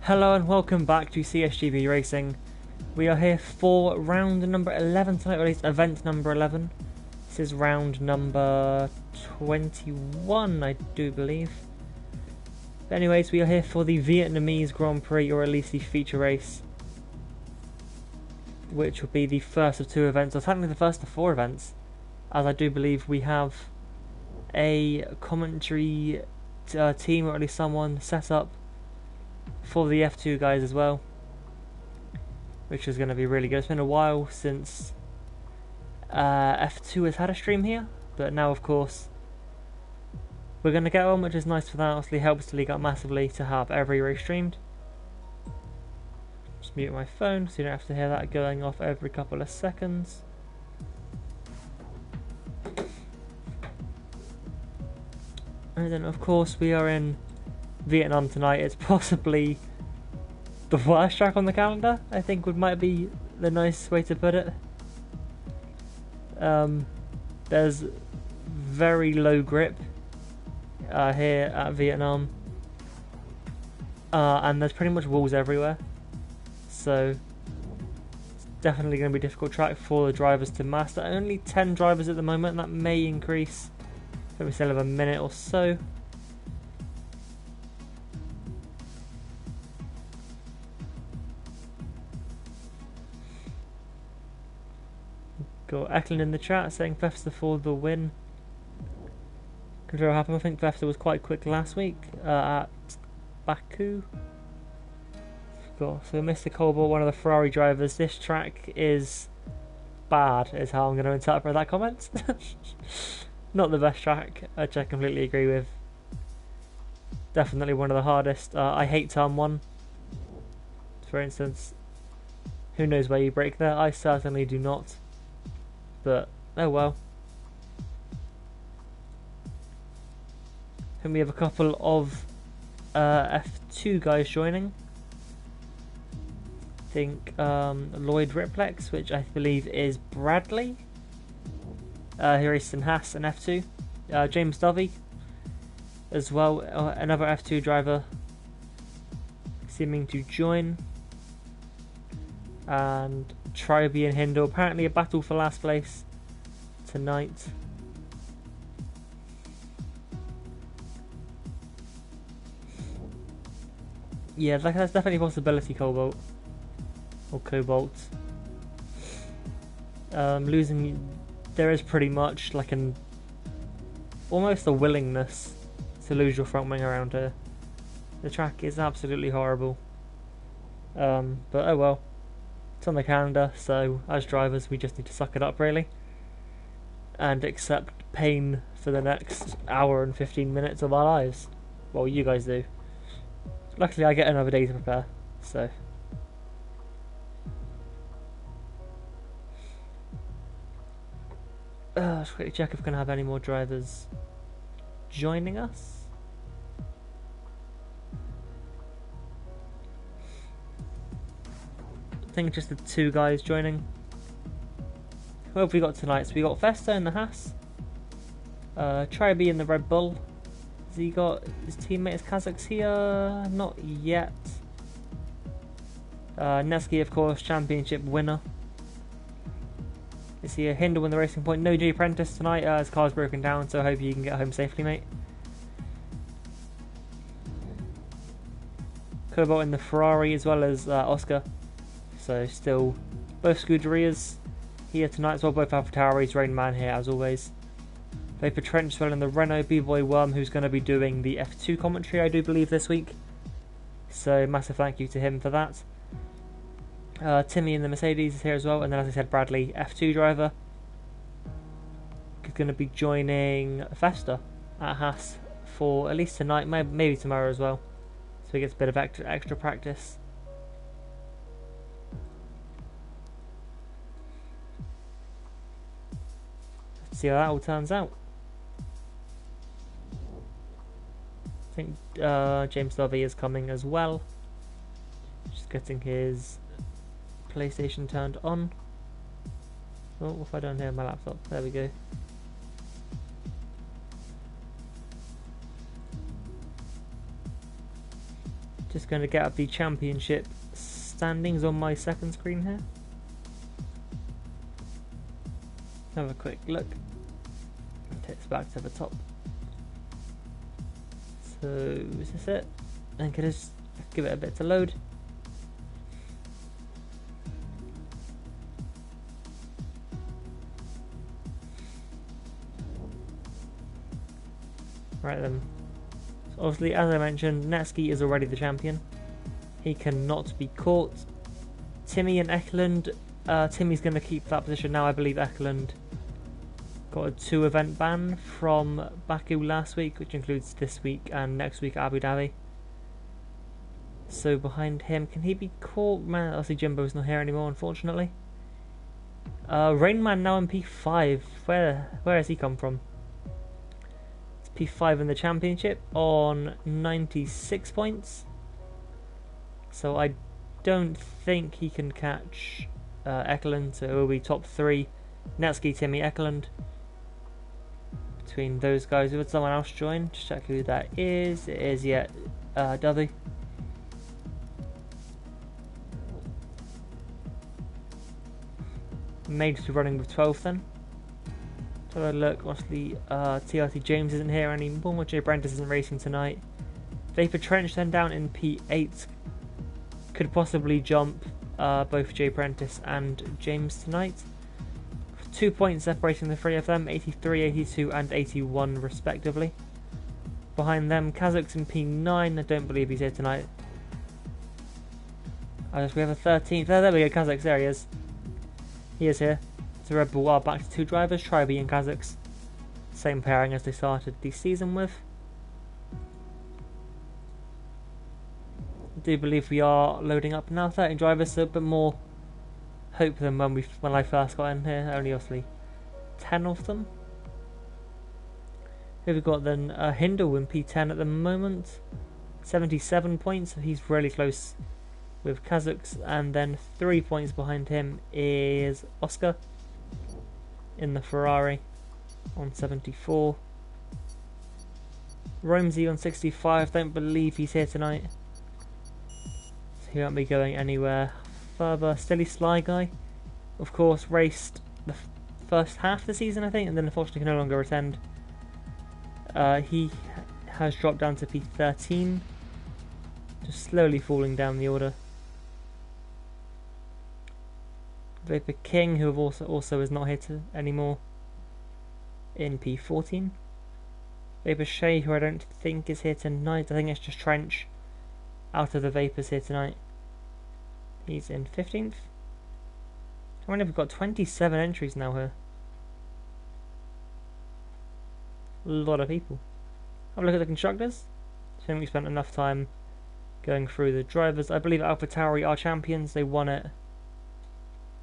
Hello and welcome back to CSGB Racing. We are here for round number 11 tonight, or at least event number 11. This is round number 21, I do believe. But anyways, we are here for the Vietnamese Grand Prix, or at least the feature race, which will be the first of two events, or technically the first of four events, as I do believe we have a commentary team, or at least someone set up for the F2 guys as well, which is going to be really good. It's been a while since F2 has had a stream here, but now of course we're going to get one, which is nice for that. Obviously helps the league out massively to have every race streamed. Just mute my phone so you don't have to hear that going off every couple of seconds. And then of course we are in Vietnam tonight. It's possibly the worst track on the calendar, I think might be the nice way to put it. There's very low grip here at Vietnam, and there's pretty much walls everywhere, so it's definitely going to be a difficult track for the drivers to master. Only 10 drivers at the moment, and that may increase, but we still have a minute or so. Got Eklund in the chat saying Vesta for the win. Control happen. I think Vesta was quite quick last week at Baku. So Mr. Colbert, one of the Ferrari drivers, this track is bad, is how I'm going to interpret that comment. Not the best track, which I completely agree with. Definitely one of the hardest. I hate turn 1, for instance. Who knows where you break there? I certainly do not. But oh well. And we have a couple of F2 guys joining. I think Lloyd Riplex, which I believe is Bradley. Here is Haas and F2. James Dovey as well, another F2 driver seeming to join. And Triby and Hindle, apparently a battle for last place tonight. Yeah, that's definitely a possibility, Cobalt. Or Cobalt. Losing, there is pretty much like almost a willingness to lose your front wing around here. The track is absolutely horrible. But oh well. It's on the calendar, so as drivers we just need to suck it up really and accept pain for the next hour and 15 minutes of our lives. Well, you guys do. Luckily I get another day to prepare, so let's quickly check if we're going to have any more drivers joining us. I think just the two guys joining. Who have we got tonight? So we got Vesta in the Haas, Triby in the Red Bull. Has he got his teammate as Kazakhs here? Not yet. Neski, of course, championship winner. Is he a Hindle in the Racing Point? No G Apprentice tonight. His car's broken down, so I hope you can get home safely, mate. Cobalt in the Ferrari as well as Oscar. So still both Scuderias here tonight as well, both AlphaTauris, Rain Man here as always. Vapor Trench as well in the Renault, B-Boy Worm, who's going to be doing the F2 commentary I do believe this week. So massive thank you to him for that. Timmy in the Mercedes is here as well, and then as I said Bradley, F2 driver, is going to be joining Vesta at Haas for at least tonight, maybe tomorrow as well. So he gets a bit of extra practice. See how that all turns out. I think James Dovey is coming as well. Just getting his PlayStation turned on. Oh, what if I don't hear my laptop? There we go. Just going to get up the championship standings on my second screen here. Have a quick look. Takes back to the top. So is this it? And can just give it a bit to load. Right then. So obviously, as I mentioned, Netsky is already the champion. He cannot be caught. Timmy and Eklund. Timmy's going to keep that position now. I believe Eklund got a 2-event ban from Baku last week, which includes this week and next week at Abu Dhabi. So behind him, can he be caught? Man, obviously Jimbo's not here anymore, unfortunately. Rainman now in P5. Where has he come from? P5 in the championship on 96 points, so I don't think he can catch Eklund, so it will be top 3, Netsky, Timmy, Eklund. Between those guys, would someone else join? Just check who that is. It is, yeah, Dovey. Made to running with 12 then. Have a look. Obviously, TRT James isn't here anymore. Jay Prentice isn't racing tonight. Vapor Trench then down in P8. Could possibly jump both Jay Prentice and James tonight. 2 points separating the three of them, 83, 82 and 81 respectively. Behind them, Kazakhs in P9. I don't believe he's here tonight. We have a 13th. There we go, Kazakhs, there he is. He is here. So Red Bull are back to 2 drivers, Tribe and Kazakhs. Same pairing as they started the season with. I do believe we are loading up now, 13 drivers, so a bit more hope than when I first got in here. Only obviously 10 of them. Here we've got then Hindle in P10 at the moment. 77 points, so he's really close with Kazakhs. And then 3 points behind him is Oscar in the Ferrari on 74. Romsey on 65, don't believe he's here tonight. So he won't be going anywhere further. Stilly Sly Guy, of course, raced the first half of the season, I think, and then unfortunately can no longer attend. He has dropped down to P13, just slowly falling down the order. Vapor King, who also is not here anymore, in P14. Vapor Shay, who I don't think is here tonight. I think it's just Trench out of the Vapors here tonight. He's in 15th. I wonder if we've got 27 entries now here. A lot of people. Have a look at the constructors. I think we spent enough time going through the drivers. I believe AlphaTauri are champions. They won it,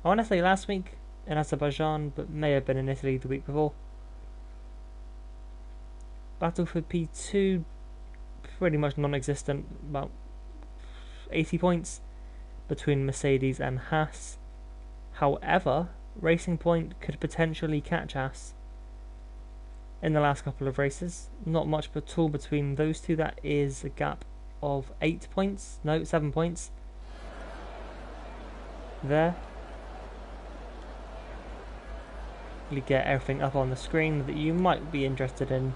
I want to say last week in Azerbaijan, but may have been in Italy the week before. Battle for P2, pretty much non-existent, about 80 points between Mercedes and Haas. However, Racing Point could potentially catch Haas in the last couple of races. Not much at all between those two. That is a gap of 8 points, no, 7 points there. You get everything up on the screen that you might be interested in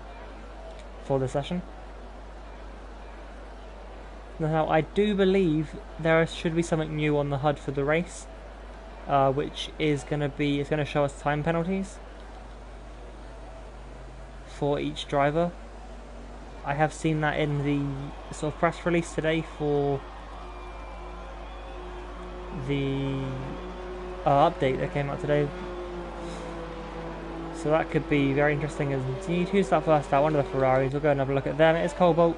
for the session. Now, I do believe there should be something new on the HUD for the race, which is going to show us time penalties for each driver. I have seen that in the sort of press release today for the update that came out today. So that could be very interesting. Indeed. Who's that first out? One of the Ferraris. We'll go and have a look at them. It is Cobalt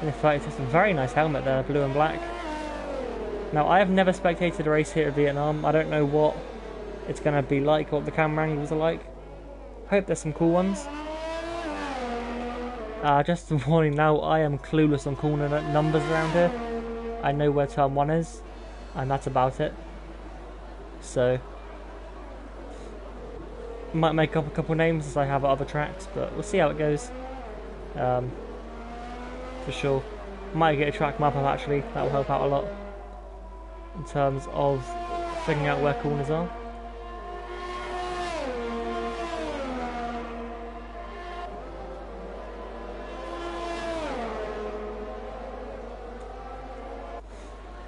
in the 36. A very nice helmet there, blue and black. Now, I have never spectated a race here at Vietnam. I don't know what it's going to be like, what the camera angles are like. I hope there's some cool ones. Just a warning now, I am clueless on corner numbers around here. I know where turn 1 is, and that's about it. So, might make up a couple names as I have other tracks, but we'll see how it goes. For sure. Might get a track map up actually, that will help out a lot in terms of figuring out where corners are.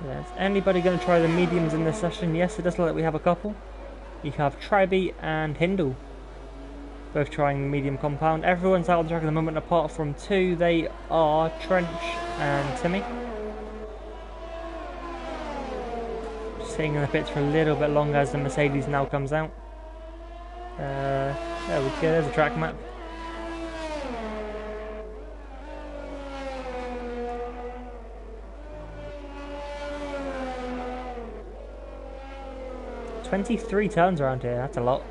Is anybody going to try the mediums in this session? Yes, it does look like we have a couple. You have Tribe and Hindle, both trying the medium compound. Everyone's out on the track at the moment apart from two. They are Trench and Timmy. Sitting in the pits for a little bit longer as the Mercedes now comes out. There we go, there's a track map. "23 turns around here, that's a lot.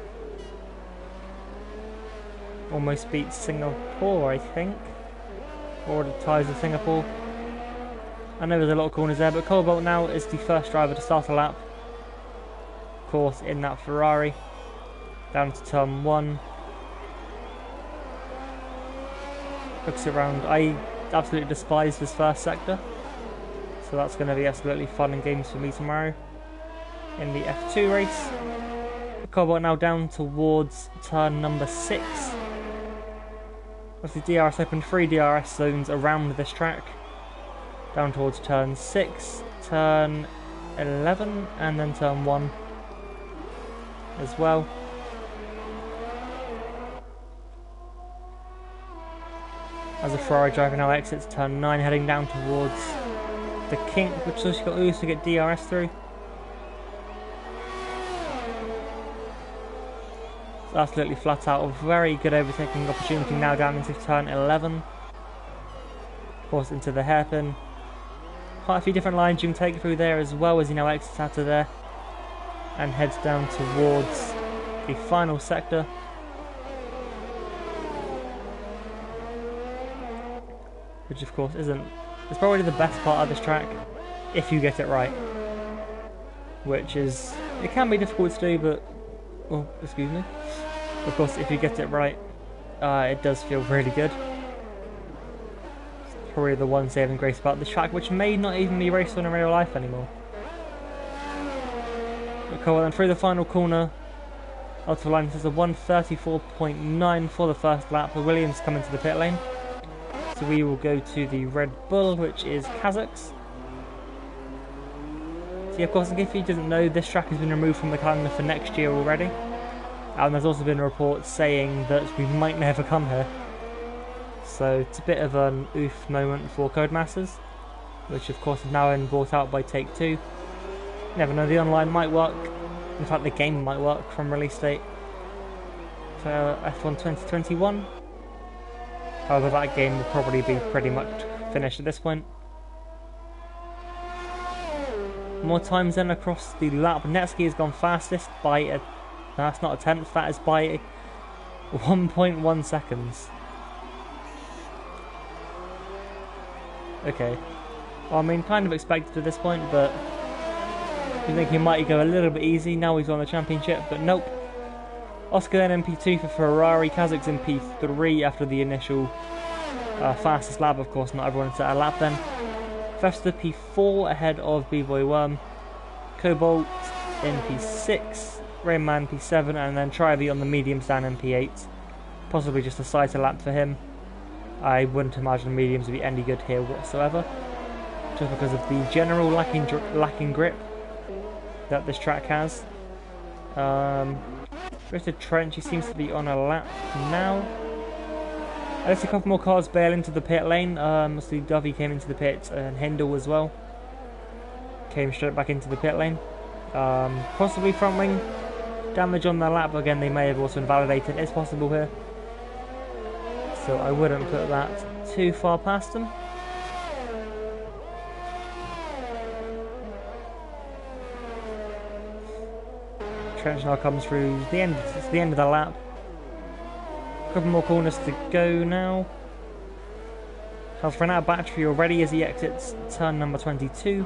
Almost beats Singapore, I think. Or the ties of Singapore. I know there's a lot of corners there, but Cobalt now is the first driver to start a lap. Of course, in that Ferrari. Down to turn 1. Looks around. I absolutely despise this first sector. So that's going to be absolutely fun and games for me tomorrow. In the F2 race. Cobalt now down towards turn number 6. Obviously DRS opened 3 DRS zones around this track. Down towards turn 6, turn 11, and then turn 1 as well. As the Ferrari driver now exits turn 9, heading down towards the kink, which also get DRS through. So absolutely flat out, a very good overtaking opportunity now down into turn 11. Of course into the hairpin. Quite a few different lines you can take through there as well as he now exits out of there and heads down towards the final sector. Which of course it's probably the best part of this track if you get it right. Which is, it can be difficult to do, but, oh, excuse me. Of course if you get it right, it does feel really good. Probably the one saving grace about this track, which may not even be raced on in real life anymore. Cool, then through the final corner, out the line, there's a 1:34.9 for the first lap. The Williams come into the pit lane, so we will go to the Red Bull, which is Kazakhs. So yeah, of course, if you didn't know, this track has been removed from the calendar for next year already, and there's also been reports saying that we might never come here. So it's a bit of an oof moment for Codemasters, which of course is now been bought out by Take-Two. Never know, the online might work. In fact, the game might work from release date for F1 2021. However, that game will probably be pretty much finished at this point. More times then across the lap. Netsky has gone fastest by a... No, that's not a tenth, that is by 1.1 seconds. Okay, well, I mean, kind of expected at this point, but you think he might go a little bit easy. Now he's on the championship, but nope. Oscar then in P2 for Ferrari, Kazakhs in P3 after the initial fastest lap. Of course, not everyone set a lap then. Festa P4 ahead of B-Boy Worm, Cobalt in P6, Rainman P7, and then Tribe on the mediums down in P8. Possibly just a sighter lap for him. I wouldn't imagine mediums would be any good here whatsoever, just because of the general lacking grip that this track has. Richard Trench, he seems to be on a lap now. There's a couple more cars bail into the pit lane. Obviously Dovey came into the pit, and Hindle as well came straight back into the pit lane. Possibly front wing damage on the lap, but again they may have also invalidated. It's possible here, so I wouldn't put that too far past them. Trench now comes through the end. It's the end of the lap. A couple more corners to go now. Has run out of battery already as he exits turn number 22,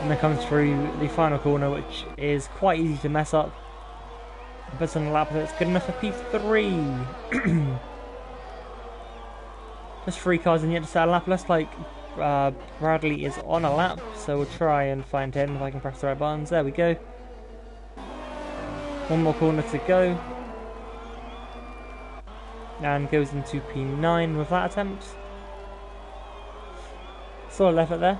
and then comes through the final corner, which is quite easy to mess up. Puts on a lap that's good enough for P3. Just 3 cars in yet to set a lap. Looks like Bradley is on a lap, so we'll try and find him if I can press the right buttons. There we go. One more corner to go. And goes into P9 with that attempt. Solid effort there.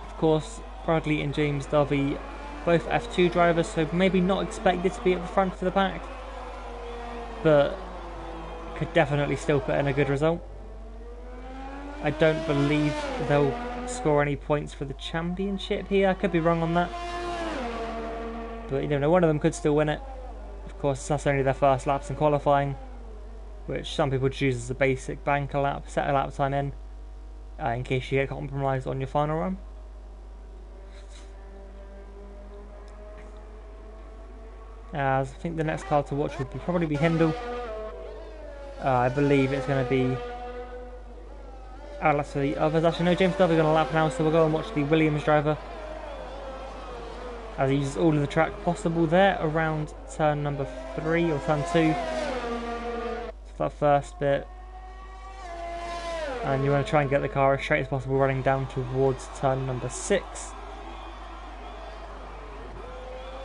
Of course, Bradley and James Dovey, both F2 drivers, so maybe not expected to be at the front of the pack, but could definitely still put in a good result. I don't believe they'll score any points for the championship here. I could be wrong on that, but you don't know, one of them could still win it. Of course, that's only their first laps in qualifying, which some people choose as a basic banker lap, set a lap time in case you get compromised on your final run. As I think the next car to watch would probably be Hindle. I believe it's going to be outlets for the others. Actually, no, James Dovey's on a lap now, so we'll go and watch the Williams driver as he uses all of the track possible there around turn number 3 or turn 2. So that first bit, and you want to try and get the car as straight as possible running down towards turn number 6.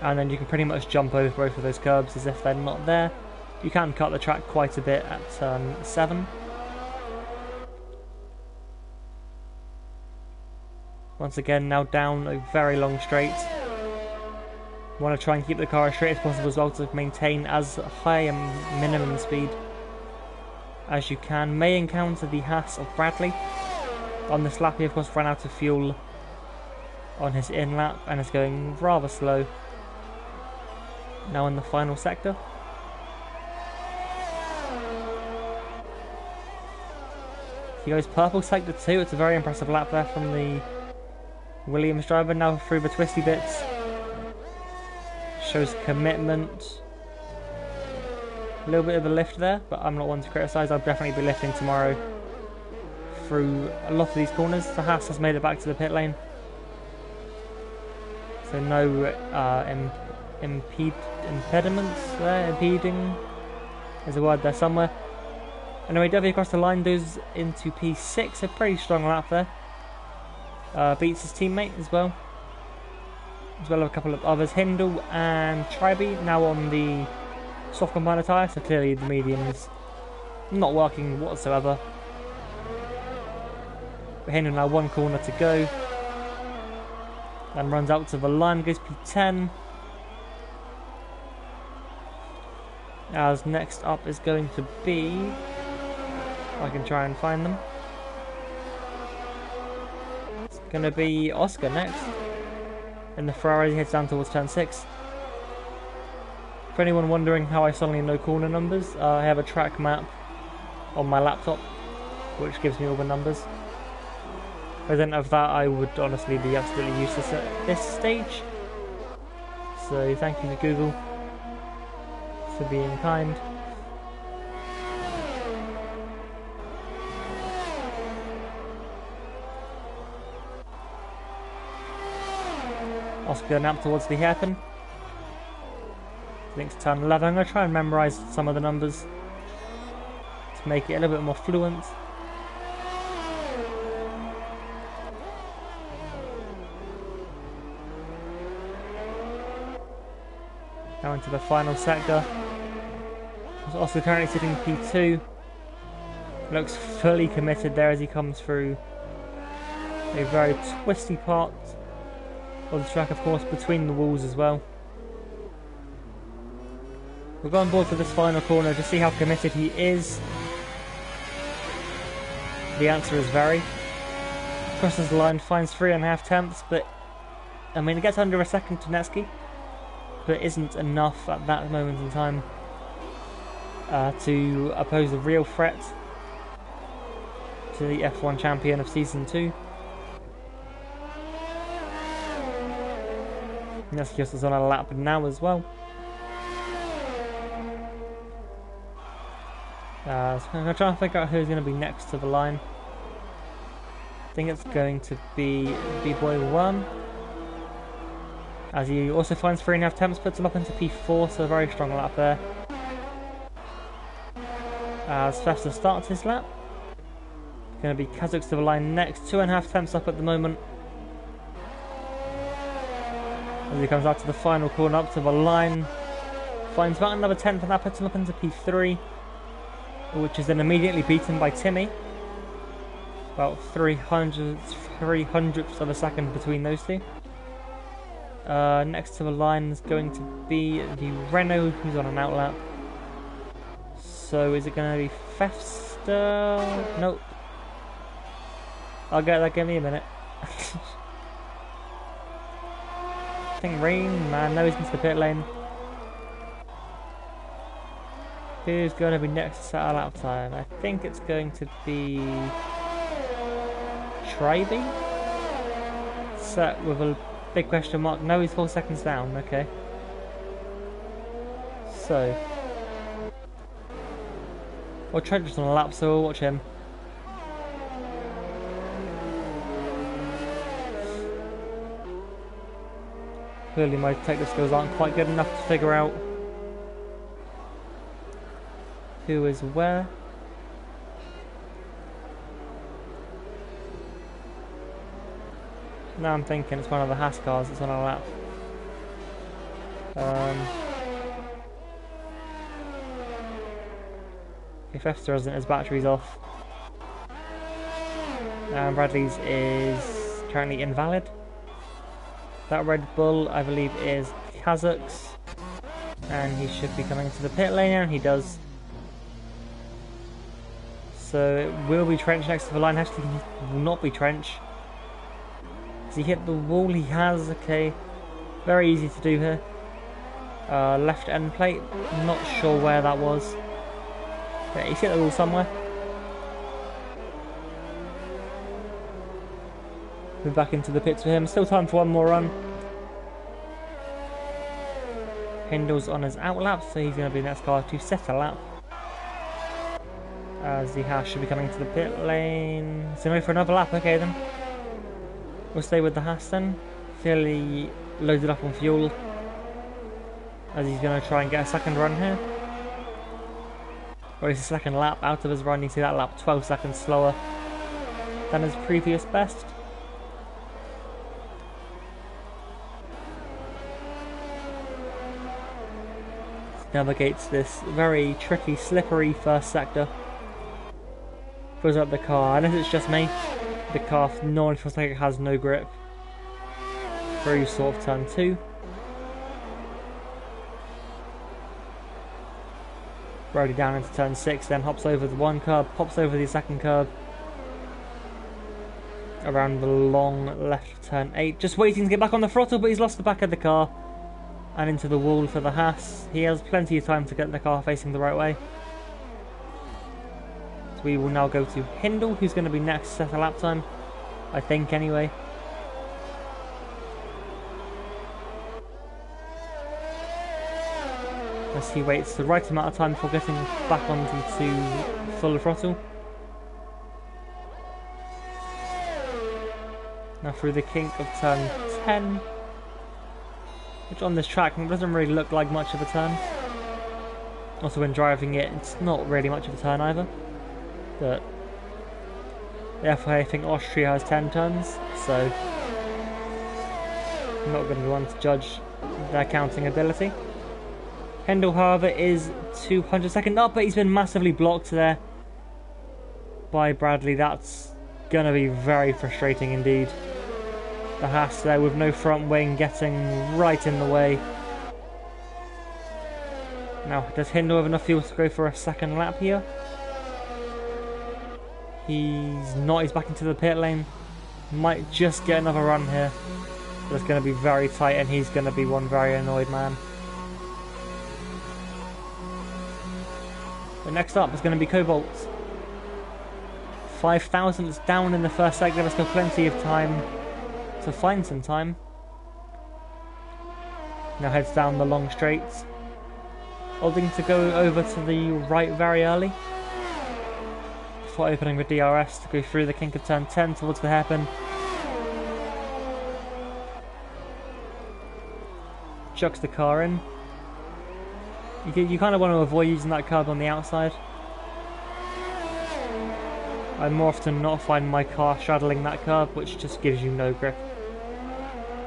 And then you can pretty much jump over both of those curbs as if they're not there. You can cut the track quite a bit at turn 7. Once again, now down a very long straight. Want to try and keep the car as straight as possible as well to maintain as high a minimum speed as you can. May encounter the Haas of Bradley. On this lap he of course ran out of fuel on his in lap and is going rather slow. Now in the final sector. He goes purple sector 2, it's a very impressive lap there from the Williams driver. Now through the twisty bits. Shows commitment. A little bit of a lift there, but I'm not one to criticise. I'll definitely be lifting tomorrow through a lot of these corners. The Haas has made it back to the pit lane. So no impediments there, impeding is a word there somewhere. Anyway, Dovey across the line goes into P6, a pretty strong lap there. Beats his teammate as well as a couple of others. Hindle and Tribe now on the soft combiner tyre, so clearly the medium's not working whatsoever. But Hindle now one corner to go. Then runs out to the line, goes P10. As next up is going to be, I can try and find them. It's going to be Oscar next. And the Ferrari heads down towards turn 6. For anyone wondering how I suddenly know corner numbers, I have a track map on my laptop which gives me all the numbers. If I didn't have that, I would honestly be absolutely useless at this stage. So thank you to Google for being kind. Oscar now towards the hairpin. I think it's turn 11. I'm going to try and memorise some of the numbers to make it a little bit more fluent. Now into the final sector. Oscar currently sitting P2. Looks fully committed there as he comes through a very twisty part of the track, of course, between the walls as well. We'll go on board for this final corner to see how committed he is. The answer is very. Crosses the line, finds 3.5 tenths, but I mean, it gets under a second to Netsky, but isn't enough at that moment in time to oppose a real threat to the F1 champion of Season 2. Netsky is on a lap now as well. So I'm going to try and figure out who's going to be next to the line. I think it's going to be B-Boy 1. As he also finds 3.5 tenths, puts him up into P4, so a very strong lap there. As Fester starts his lap. Going to be Kazakhs to the line next, 2.5 tenths up at the moment. As he comes out to the final corner, up to the line, finds about another tenth, and that puts him up into P3, which is then immediately beaten by Timmy. About 300ths of a second between those two. Next to the line is going to be the Renault, who's on an outlap. So is it going to be Festa? Nope. I'll get that, give me a minute. I think Rain Man, no, he's into the pit lane. Who's going to be next to set our lap time? I think it's going to be Tribe? Set with a big question mark. No, he's 4 seconds down, okay. So. Well, Trent's on a lap, so we'll watch him. Clearly my technical skills aren't quite good enough to figure out who is where. Now I'm thinking it's one of the Haas cars that's on our lap. If Esther isn't, his battery's off. And Bradley's is currently invalid. That Red Bull, I believe, is Kazakhs. And he should be coming to the pit lane, and he does. So it will be Trench next to the line. Actually, it will not be Trench. Has he hit the wall? He has, okay. Very easy to do here. Left end plate, not sure where that was. But he's hit the wall somewhere. We're back into the pits for him. Still time for one more run. Hindle's on his outlap, so he's going to be the next car to set a lap. As the Haas should be coming to the pit lane. So wait for another lap, okay then. We'll stay with the Haas then. Clearly loaded up on fuel. As he's going to try and get a second run here. Or it's a second lap out of his run. You see that lap 12 seconds slower than his previous best. Navigates this very tricky, slippery first sector. Fills up the car, unless it's just me. The car normally feels like it has no grip. Through sort of turn 2. Brody down into turn 6, then hops over the one curb, pops over the second curb. Around the long left turn 8. Just waiting to get back on the throttle, but he's lost the back of the car. And into the wall for the Haas. He has plenty of time to get the car facing the right way. So we will now go to Hindle, who's going to be next to set a lap time. I think, anyway. As he waits the right amount of time before getting back onto full throttle. Now through the kink of turn 10. Which on this track doesn't really look like much of a turn. Also when driving it, it's not really much of a turn either. But the FIA, I think Austria has 10 turns, so I'm not going to be one to judge their counting ability. Hendel, however, is 200-second up, but he's been massively blocked there by Bradley. That's going to be very frustrating indeed. The Haas there with no front wing getting right in the way. Now, does Hindle have enough fuel to go for a second lap here? He's not, he's back into the pit lane. Might just get another run here. But it's going to be very tight and he's going to be one very annoyed man. But next up is going to be Cobalt. 5 thousandths down in the first sector, there's still plenty of time to find some time. Now heads down the long straights. Holding to go over to the right very early. Before opening the DRS to go through the kink of turn 10 towards the hairpin. Chucks the car in. You kind of want to avoid using that curb on the outside. I more often than not find my car straddling that curb, which just gives you no grip,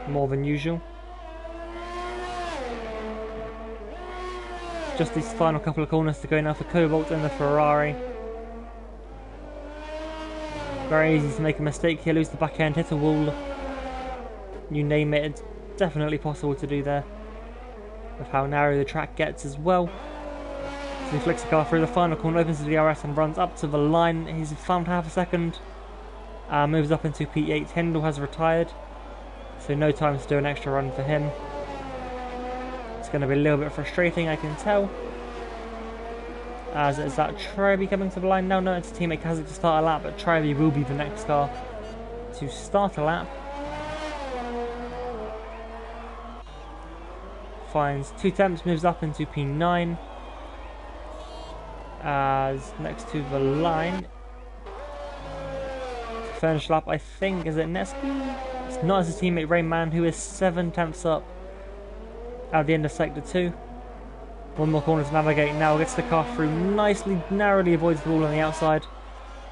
more than usual. Just these final couple of corners to go now for Cobalt and the Ferrari. Very easy to make a mistake here, lose the back end, hit a wall. You name it, it's definitely possible to do there. With how narrow the track gets as well. So he flicks the car through the final corner, opens the DRS and runs up to the line. He's found half a second. Moves up into P8. Hindle has retired, so no time to do an extra run for him. It's going to be a little bit frustrating, I can tell. As is that Tribe coming to the line now? No, it's teammate Kazakh to start a lap, but Tribe will be the next car to start a lap. Finds 2 temps, moves up into P9. As next to the line, to finish lap, I think, is it Nesky? It's not, as his teammate Rayman, who is 7 temps up at the end of sector 2. One more corner to navigate now, gets the car through nicely, narrowly avoids the wall on the outside.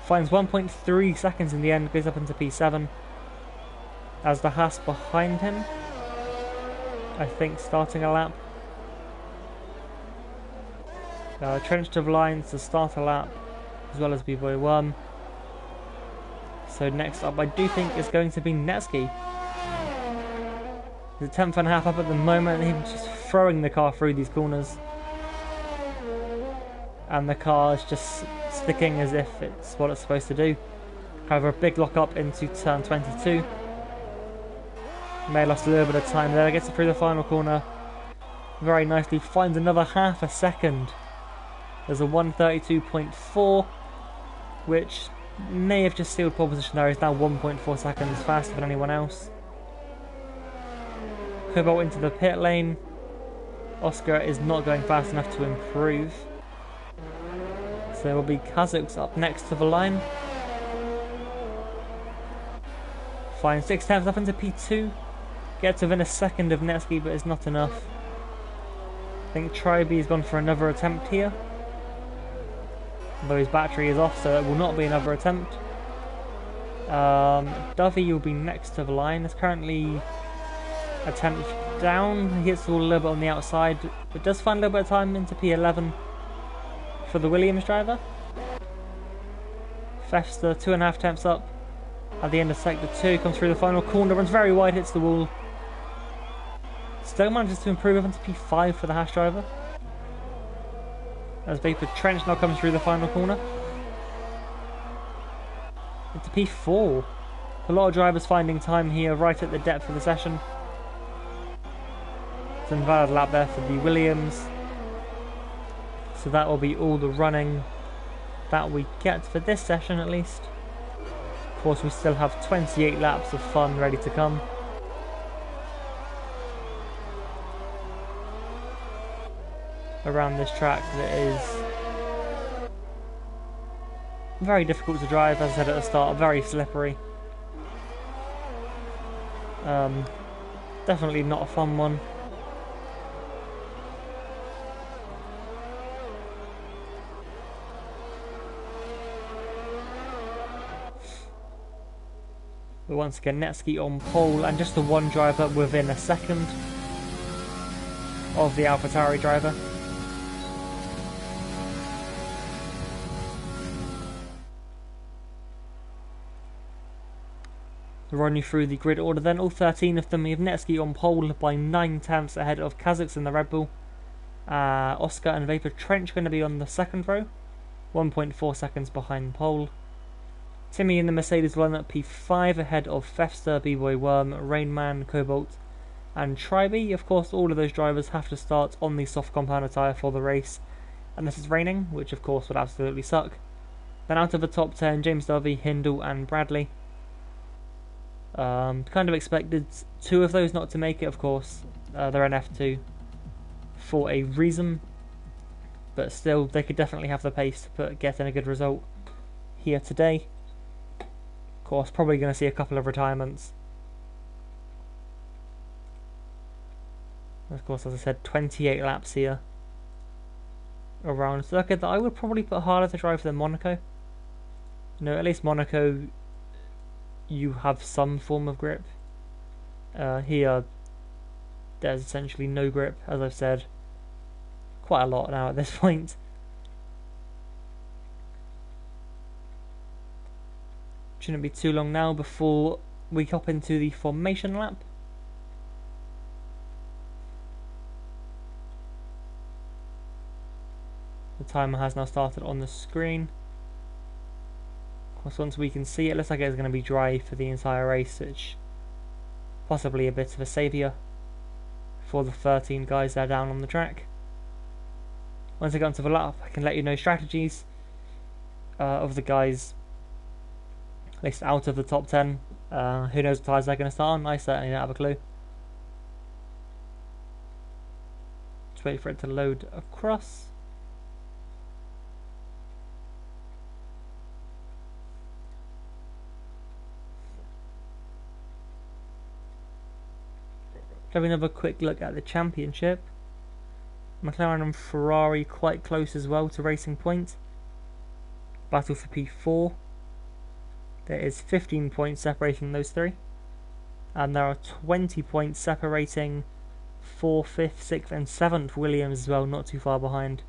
Finds 1.3 seconds in the end, goes up into P7. As the Haas behind him, I think, starting a lap. Trench of lines to start a lap, as well as B-Boy 1. So next up, I do think, is going to be Netsky. He's a 10th and a half up at the moment, and he's just throwing the car through these corners. And the car is just sticking as if it's what it's supposed to do. However, a big lock up into turn 22. May have lost a little bit of time there, gets it through the final corner very nicely, finds another half a second. There's a 1:32.4, which may have just sealed pole position there. He's now 1.4 seconds faster than anyone else. Cobalt into the pit lane. Oscar is not going fast enough to improve. So it will be Kazakhs up next to the line. Finds 6 tenths up into P2. Gets within a second of Netsky, but it's not enough. I think Tribe's gone for another attempt here. Although his battery is off, so it will not be another attempt. Dovey will be next to the line. It's currently a tenth down. He hits the wall a little bit on the outside, but does find a little bit of time into P11 for the Williams driver. Fester, 2.5 tenths up at the end of sector 2, comes through the final corner, runs very wide, hits the wall. Still manages to improve up into P5 for the Haas driver. As Vapor Trench now comes through the final corner. Into P4. A lot of drivers finding time here right at the depth of the session. It's an invalid lap there for the Williams. So that will be all the running that we get for this session at least. Of course, we still have 28 laps of fun ready to come. Around this track that is very difficult to drive, as I said at the start, very slippery. Definitely not a fun one. But once again, Netsky on pole, and just the one driver within a second of the AlphaTauri driver. We'll run you through the grid order then. All 13 of them. We have Netsky on pole by 9 tenths ahead of Kazakhs in the Red Bull. Oscar and Vapor Trench going to be on the second row, 1.4 seconds behind pole. Timmy in the Mercedes run at P5 ahead of Fester, B-Boy Worm, Rainman, Cobalt and Tribe. Of course, all of those drivers have to start on the soft compounder tyre for the race, unless it's raining, which of course would absolutely suck. Then out of the top 10, James Dovey, Hindle and Bradley. Kind of expected 2 of those not to make it, of course. They're an F2 for a reason, but still they could definitely have the pace to get in a good result here today. Of course, probably going to see a couple of retirements. Of course, as I said, 28 laps here around a circuit that I would probably put harder to drive than Monaco. You know, at least Monaco, you have some form of grip. Here, there's essentially no grip, as I've said quite a lot now at this point. Shouldn't be too long now before we hop into the formation lap. The timer has now started on the screen. Of course, once we can see it, looks like it's going to be dry for the entire race, which possibly a bit of a saviour for the 13 guys that are down on the track. Once I get onto the lap, I can let you know strategies of the guys, at least out of the top 10. Who knows what tyres they're going to start on? I certainly don't have a clue. Just wait for it to load across. Have another quick look at the championship. McLaren and Ferrari quite close as well to Racing Point. Battle for P4. There is 15 points separating those three. And there are 20 points separating 4th, 5th, 6th and 7th Williams as well, not too far behind.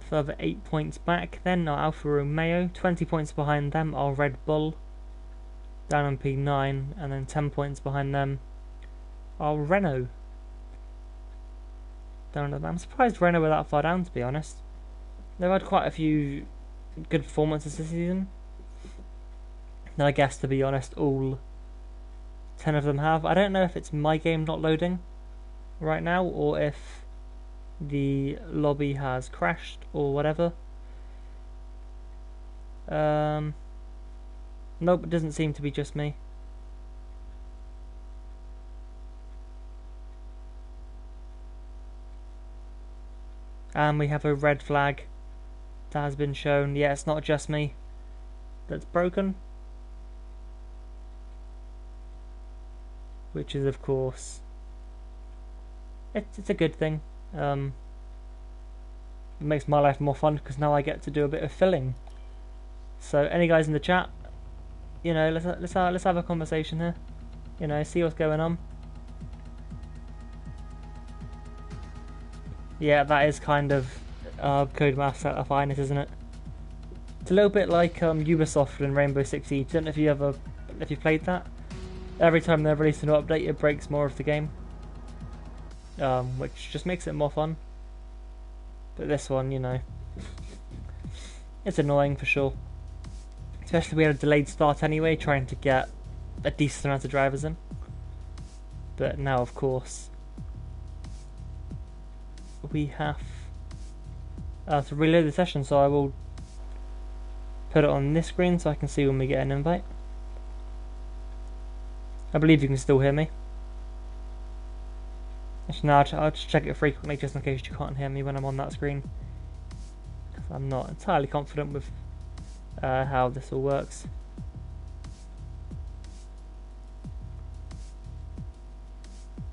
Further 8 points back then are Alfa Romeo. 20 points behind them are Red Bull, down on P9, and then 10 points behind them are Renault. I'm surprised Renault were that far down, to be honest. They've had quite a few good performances this season. And I guess, to be honest, all 10 of them have. I don't know if it's my game not loading right now, or if the lobby has crashed, or whatever. Nope, it doesn't seem to be just me. And we have a red flag that has been shown. Yeah, it's not just me that's broken. Which is, of course, it's a good thing. It makes my life more fun because now I get to do a bit of filling. So, any guys in the chat, you know, let's have a conversation here. You know, see what's going on. Yeah, that is kind of Codemaster at a finest, isn't it? It's a little bit like Ubisoft and Rainbow Six Siege. I don't know if you played that. Every time they release a new update, it breaks more of the game, which just makes it more fun. But this one, you know, it's annoying for sure. Especially we had a delayed start anyway, trying to get a decent amount of drivers in. But now, of course, we have to reload the session, so I will put it on this screen so I can see when we get an invite. I believe you can still hear me. Actually, no, I'll just check it frequently just in case you can't hear me when I'm on that screen, because I'm not entirely confident with how this all works.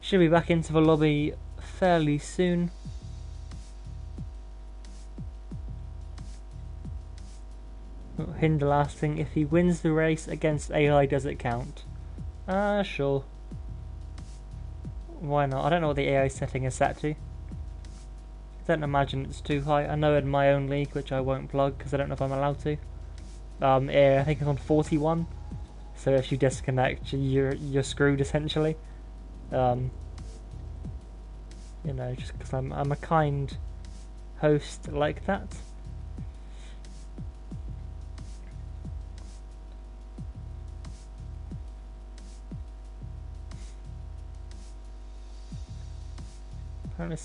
Should be back into the lobby fairly soon. Hinder lasting. If he wins the race against AI, does it count? Sure. Why not? I don't know what the AI setting is set to. I don't imagine it's too high. I know in my own league, which I won't plug because I don't know if I'm allowed to. I think it's on 41. So if you disconnect, you're screwed essentially. You know, just because I'm a kind host like that.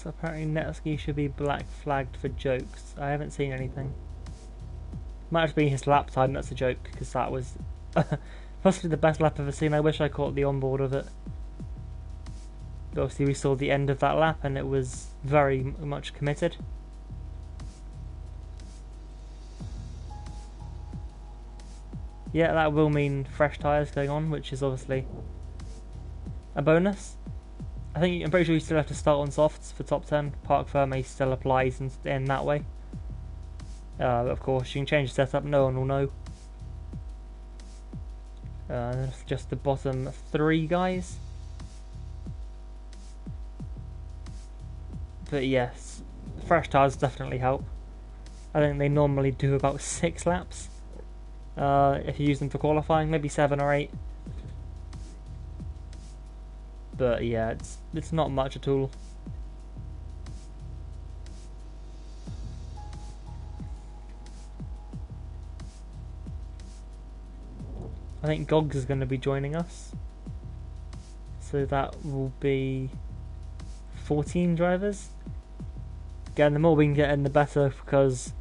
Apparently Netski should be black flagged for jokes. I haven't seen anything. Might have been his lap time, that's a joke, because that was possibly the best lap I've ever seen. I wish I caught the onboard of it. But obviously we saw the end of that lap and it was very much committed. Yeah, that will mean fresh tyres going on, which is obviously a bonus. I'm pretty sure you still have to start on softs for top 10. Park Ferme still applies in that way. Of course, you can change the setup, no one will know. That's just the bottom 3 guys. But yes, fresh tyres definitely help. I think they normally do about 6 laps. If you use them for qualifying, maybe 7 or 8. But yeah, it's not much at all. I think Gogs is going to be joining us. So that will be 14 drivers. Again, the more we can get in, the better, because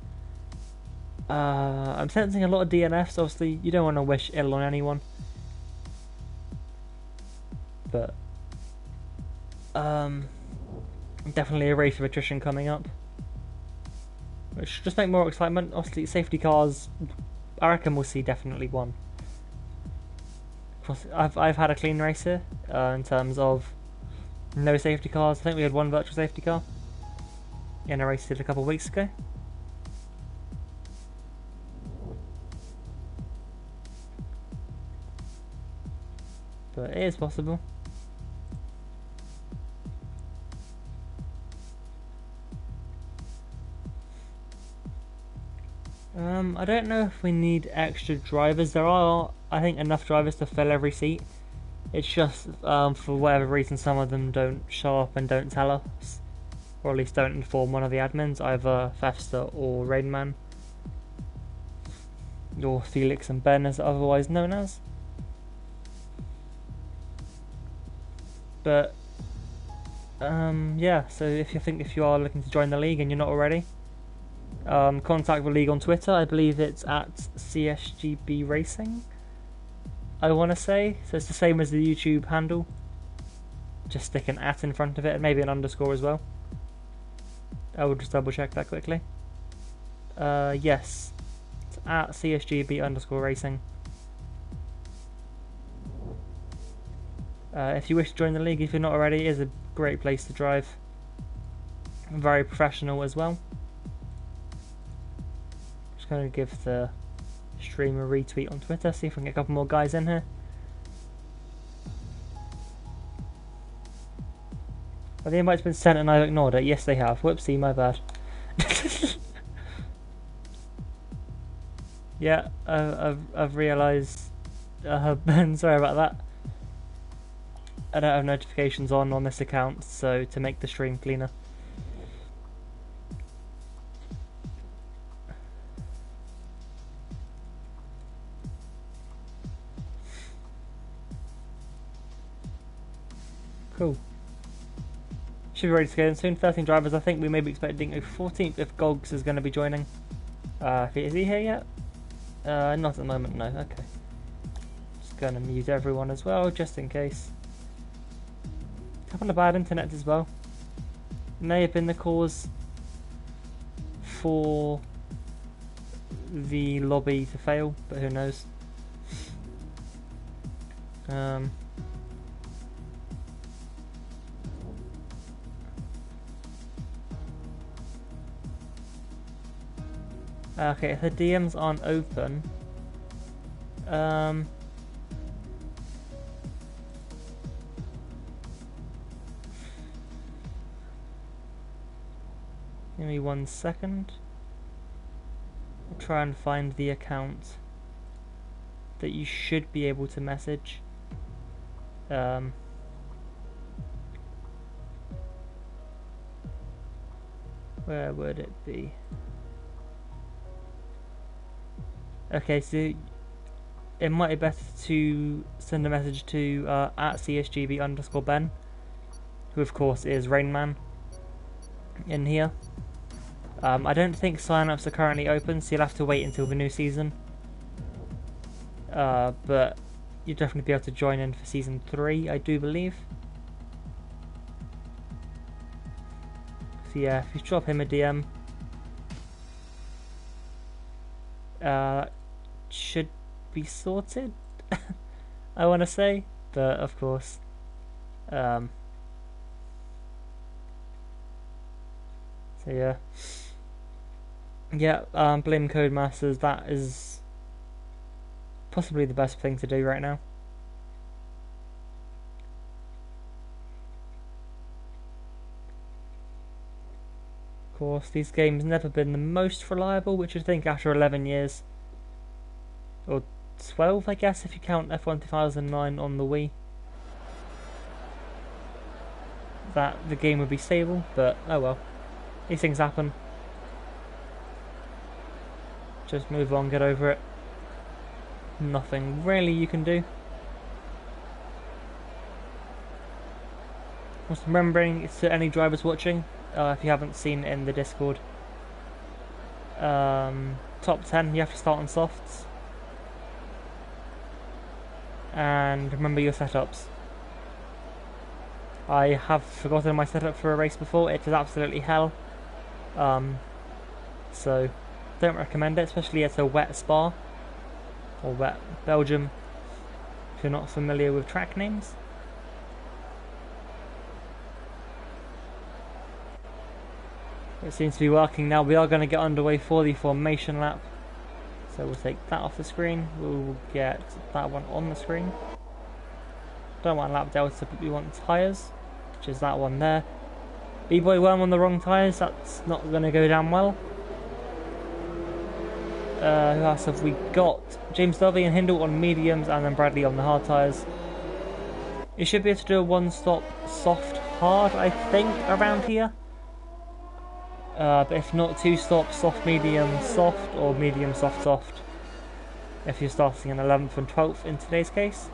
I'm sensing a lot of DNFs. Obviously, you don't want to wish ill on anyone. But definitely a race of attrition coming up, which should just make more excitement. Obviously, safety cars, I reckon we'll see definitely one. I've had a clean race here in terms of no safety cars. I think we had one virtual safety car in a race we did a couple of weeks ago. But it is possible. I don't know if we need extra drivers. There are, I think, enough drivers to fill every seat. It's just, for whatever reason, some of them don't show up and don't tell us, or at least don't inform one of the admins, either Festa or Rainman, or Felix and Ben, as they're otherwise known as. But yeah, so if you are looking to join the league and you're not already, contact the league on Twitter. I believe it's at CSGB Racing, I want to say. So it's the same as the YouTube handle, just stick an @ in front of it and maybe an underscore as well. I will just double check that quickly. Yes, it's at CSGB_racing. If you wish to join the league, if you're not already, it is a great place to drive. Very professional as well. Just going to give the stream a retweet on Twitter, see if we can get a couple more guys in here. Have the invite's been sent and I've ignored it? Yes, they have. Whoopsie, my bad. Yeah, I've realised. Sorry about that. I don't have notifications on this account, so to make the stream cleaner. Cool. Should be ready to go in soon. 13 drivers. I think we may be expecting a 14th if Gogs is going to be joining. Is he here yet? Not at the moment, no. Okay. Just going to mute everyone as well, just in case. A couple of bad internet as well. May have been the cause for the lobby to fail, but who knows. Okay, if the DMs aren't open, give me 1 second. I'll try and find the account that you should be able to message. Where would it be? Okay, so it might be better to send a message to at CSGB_Ben, who of course is Rainman in here. I don't think sign-ups are currently open, so you'll have to wait until the new season. But you'll definitely be able to join in for season 3, I do believe. So yeah, if you drop him a DM, should be sorted. I want to say, but of course, So yeah, blame Codemasters. That is possibly the best thing to do right now. Of course, these games never been the most reliable, which I think after 11 years, or 12 I guess if you count F1 2009 on the Wii, that the game would be stable, but oh well, these things happen. Just move on, get over it. Nothing really you can do. Just remembering to any drivers watching, if you haven't seen it in the Discord, top 10 you have to start on softs, and remember your setups. I have forgotten my setup for a race before. It is absolutely hell, so don't recommend it, especially at a wet Spa or wet Belgium if you're not familiar with track names. It seems to be working now. We are going to get underway for the formation lap, so we'll take that off the screen. We'll get that one on the screen. Don't want lap delta, but we want tyres, which is that one there. B-Boy worm on the wrong tyres, that's not going to go down well. Who else have we got? James Dovey and Hindle on mediums, and then Bradley on the hard tyres. You should be able to do a one-stop soft hard, I think, around here. But if not, two-stop soft medium soft, or medium soft soft, if you're starting in 11th and 12th in today's case.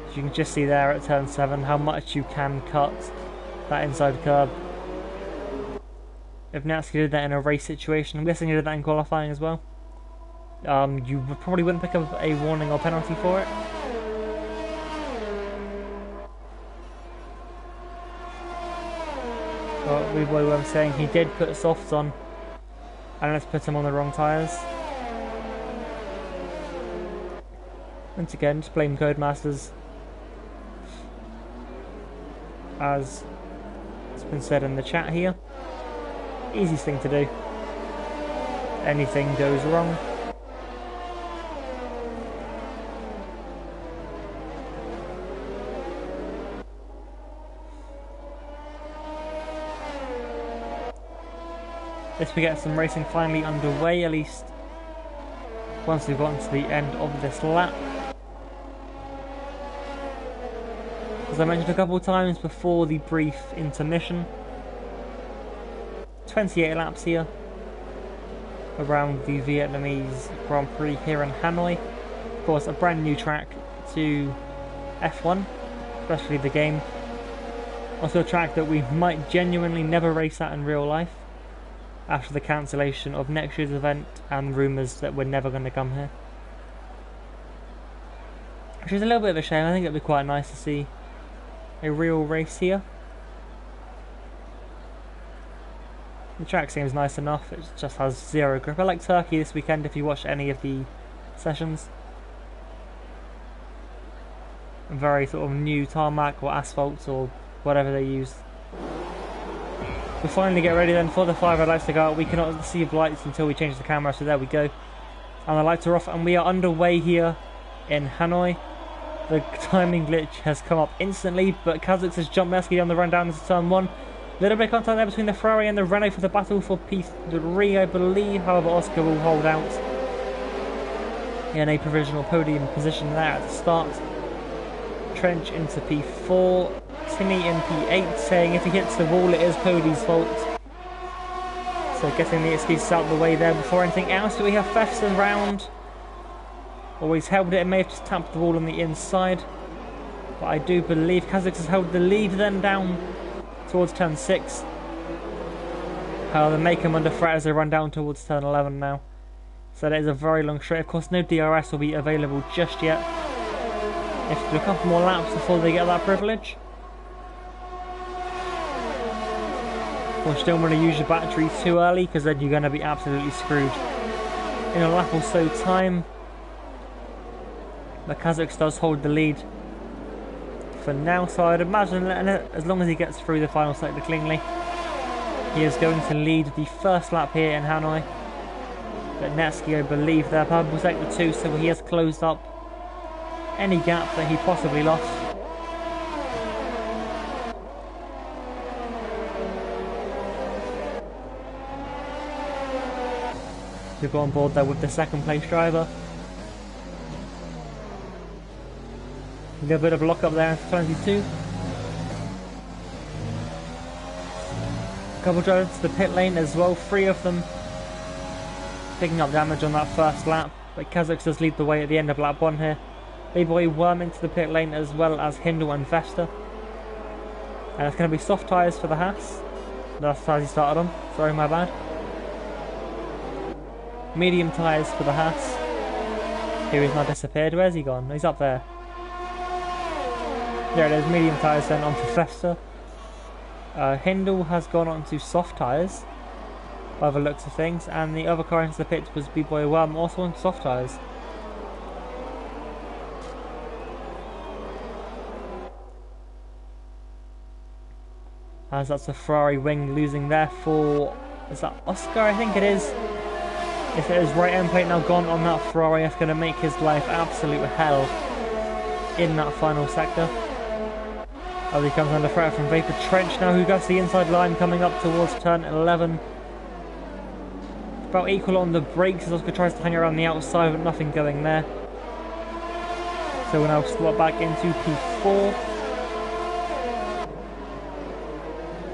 As you can just see there at turn 7 how much you can cut that inside curb. If Natsuki did that in a race situation, I'm guessing you did that in qualifying as well. You probably wouldn't pick up a warning or penalty for it. But what I'm saying, he did put softs on, and let's put him on the wrong tyres. Once again, just blame Codemasters, as it's been said in the chat here. Easiest thing to do. Anything goes wrong, Let's get some racing finally underway, at least once we've gotten to the end of this lap. As I mentioned a couple of times before the brief intermission, 28 laps here around the Vietnamese Grand Prix here in Hanoi. Of course, a brand new track to F1, especially the game. Also a track that we might genuinely never race at in real life, after the cancellation of next year's event and rumours that we're never going to come here. Which is a little bit of a shame. I think it'd be quite nice to see a real race here. The track seems nice enough, it just has zero grip. I like Turkey this weekend if you watch any of the sessions. A very sort of new tarmac or asphalt or whatever they use. We'll finally get ready then for the 5 red lights to go out. We cannot see the lights until we change the camera, so there we go. And the lights are off and we are underway here in Hanoi. The timing glitch has come up instantly, but Kazakhs has jumped Meski on the run down into turn 1. Little bit of contact there between the Ferrari and the Renault for the battle for P3, I believe. However, Oscar will hold out in a provisional podium position there at the start. Trench into P4. Timmy in P8 saying if he hits the wall it is Cody's fault. So getting the excuses out of the way there before anything else. Do we have thefts around? Always held it, it may have just tapped the wall on the inside. But I do believe Kazakhs has held the lead then down towards turn 6. They make him under threat as they run down towards turn 11 now. So that is a very long straight. Of course no DRS will be available just yet. They have to do a couple more laps before they get that privilege. Of course, you don't want to use your battery too early because then you're going to be absolutely screwed in a lap or so time. But Kazakhs does hold the lead for now, so I'd imagine as long as he gets through the final sector cleanly, he is going to lead the first lap here in Hanoi. But Netsky, I believe, they're purple sector 2, so he has closed up any gap that he possibly lost. To go on board there with the second place driver. A little bit of lock up there in 22. A couple drivers to the pit lane as well, 3 of them picking up damage on that first lap, but Kazakh does lead the way at the end of lap 1 here. B-Boy Worm into the pit lane as well as Hindle and Vesta. And it's going to be soft tyres for the Haas. That's the tyres he started on, sorry, my bad. Medium tyres for the Haas. Here he's now disappeared, where's he gone? He's up there. There it is, medium tyres then onto Vesta. Hindle has gone on to soft tyres by the looks of things, and the other car into the pit was B-Boy Worm, also on soft tyres. As that's a Ferrari wing losing there for, is that Oscar? I think it is. If it is right end plate now gone on that Ferrari, it's going to make his life absolute hell in that final sector. As he comes under threat from Vapor Trench now, who gets the inside line coming up towards turn 11. About equal on the brakes as Oscar tries to hang around the outside, but nothing going there. So we'll now swap back into P4.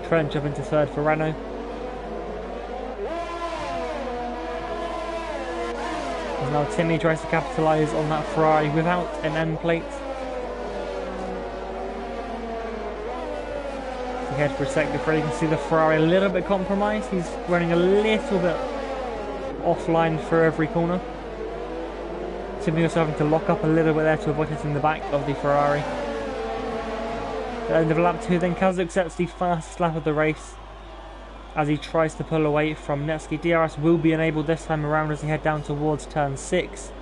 Trench up into third for Renault. As now Timmy tries to capitalise on that Ferrari without an end plate. So head for a sector for, you can see the Ferrari a little bit compromised. He's running a little bit offline for every corner. Timmy also having to lock up a little bit there to avoid hitting the back of the Ferrari. At the end of lap 2 then Kazakh sets the fastest lap of the race as he tries to pull away from Netsky. DRS will be enabled this time around as he head down towards turn 6.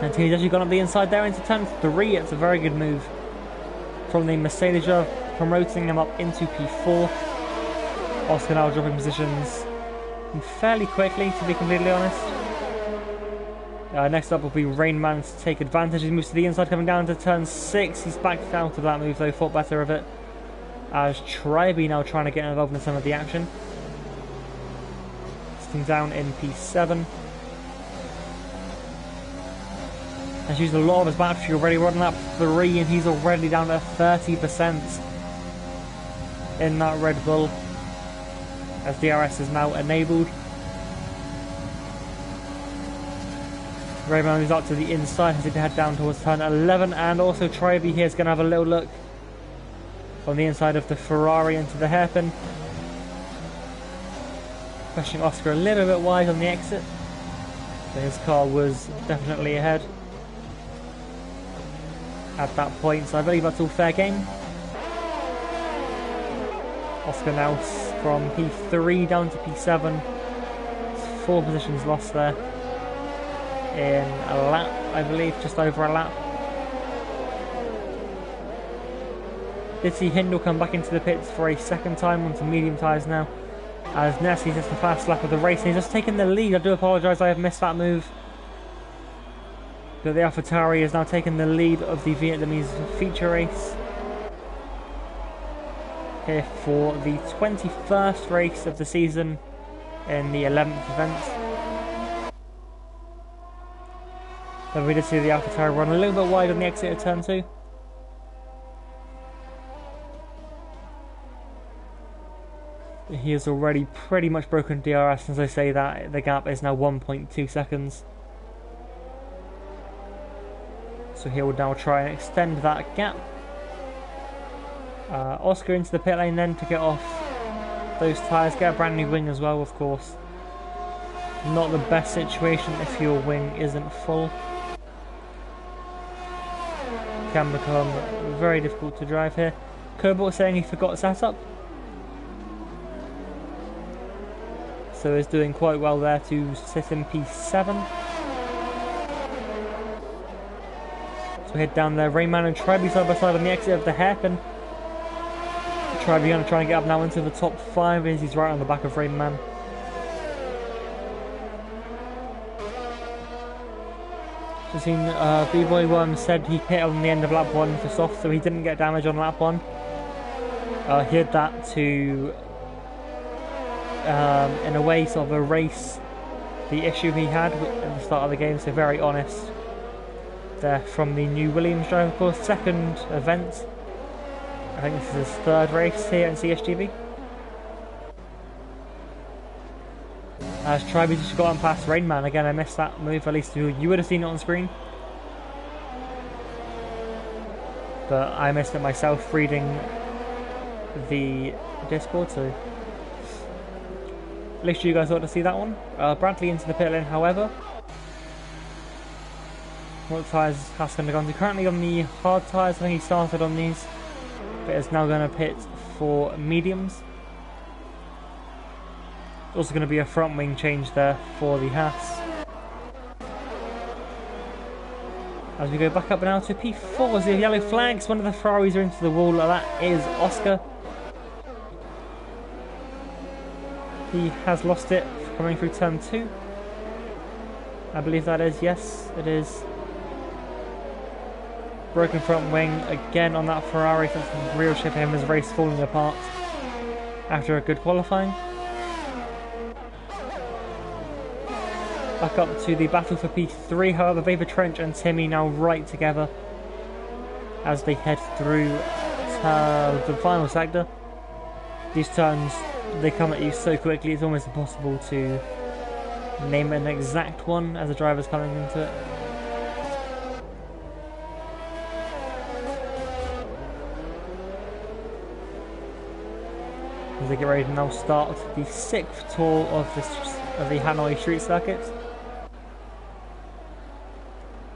And he's actually gone up the inside there into turn 3. It's a very good move from the Mercedes driver, promoting him up into P4. Oscar now dropping positions fairly quickly, to be completely honest. Next up will be Rainman to take advantage. He moves to the inside, coming down to turn 6. He's backed out of that move though, thought better of it. As Tribe now trying to get involved in some of the action. Sitting down in P7. Has used a lot of his battery already, running lap 3, and he's already down to 30% in that Red Bull. As DRS is now enabled. Rayman moves up to the inside as he head down towards turn 11, and also Tribe here is going to have a little look on the inside of the Ferrari into the hairpin. Pushing Oscar a little bit wide on the exit, so his car was definitely ahead at that point, so I believe that's all fair game. Oscar now from P3 down to P7, 4 positions lost there in a lap, I believe, just over a lap. Did see Hindle come back into the pits for a second time onto medium tyres now, as Nessie hits the fast lap of the race, and he's just taken the lead. I do apologise, I have missed that move. But the AlphaTauri has now taken the lead of the Vietnamese feature race here for the 21st race of the season in the 11th event. But we did see the AlphaTauri run a little bit wide on the exit of turn 2. He has already pretty much broken DRS, as I say that. The gap is now 1.2 seconds. So he will now try and extend that gap. Oscar into the pit lane then to get off those tyres, get a brand new wing as well, of course. Not the best situation if your wing isn't full. Can become very difficult to drive here. Cobalt saying he forgot setup, so is doing quite well there to sit in P7. So we head down there, Rainman and Tribe side by side on the exit of the hairpin. Tribe going to try and get up now into the top 5 as he's right on the back of Rainman. Just seen B-Boy Worm said he hit on the end of lap 1 for soft, so he didn't get damage on lap 1. He had that to, in a way, sort of erase the issue he had at the start of the game, so very honest there from the new Williams driver, of course. Second event. I think this is his third race here in CSGB. As Tribe just got on past Rainman. Again, I missed that move, at least you would have seen it on screen. But I missed it myself reading the Discord, so at least you guys ought to see that one. Bradley into the pit lane, however. What tyres has going to go on to? Currently on the hard tyres, I think he started on these, but is now going to pit for mediums. Also going to be a front wing change there for the Haas. As we go back up now to P4, as the yellow flags, one of the Ferraris are into the wall, that is Oscar. He has lost it coming through turn 2. I believe that is, yes, it is. Broken front wing again on that Ferrari. That's a real ship for him, his race falling apart after a good qualifying. Back up to the battle for P3, however, Vapor Trench and Timmy now right together as they head through the final sector. These turns, they come at you so quickly, it's almost impossible to name an exact one as the driver's coming into it. As they get ready to now start the 6th tour of the Hanoi Street Circuit.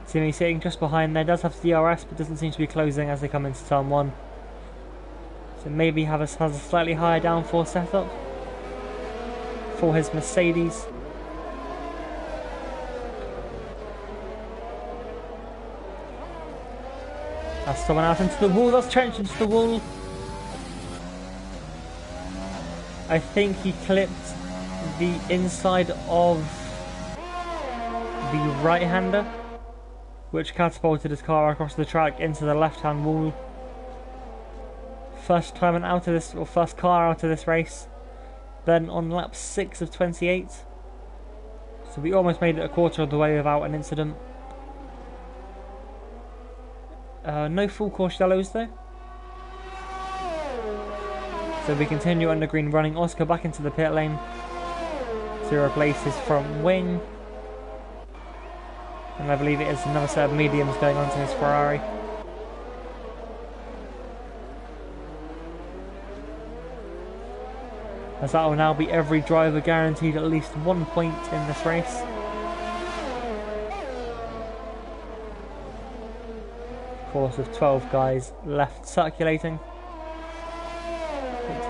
Timmy sitting just behind there, does have DRS but doesn't seem to be closing as they come into turn 1. So maybe has a slightly higher downforce setup for his Mercedes. That's someone out into the wall, that's Trench into the wall. I think he clipped the inside of the right-hander, which catapulted his car across the track into the left-hand wall. First time out of this, or first car out of this race. Then on lap 6 of 28. So we almost made it a quarter of the way without an incident. No full course yellows though. So we continue under green, running Oscar back into the pit lane to replace his front wing. And I believe it is another set of mediums going on to his Ferrari. As that will now be every driver guaranteed at least 1 point in this race. Course of 12 guys left circulating.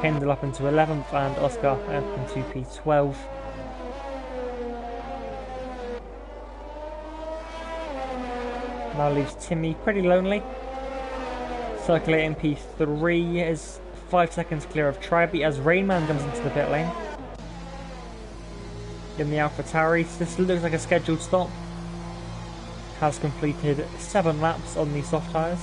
Kendall up into 11th and Oscar up into P12. Now leaves Timmy pretty lonely. Circulating P3 is 5 seconds clear of Tribe as Rainman comes into the pit lane. In the AlphaTauri, this looks like a scheduled stop. Has completed 7 laps on the soft tyres.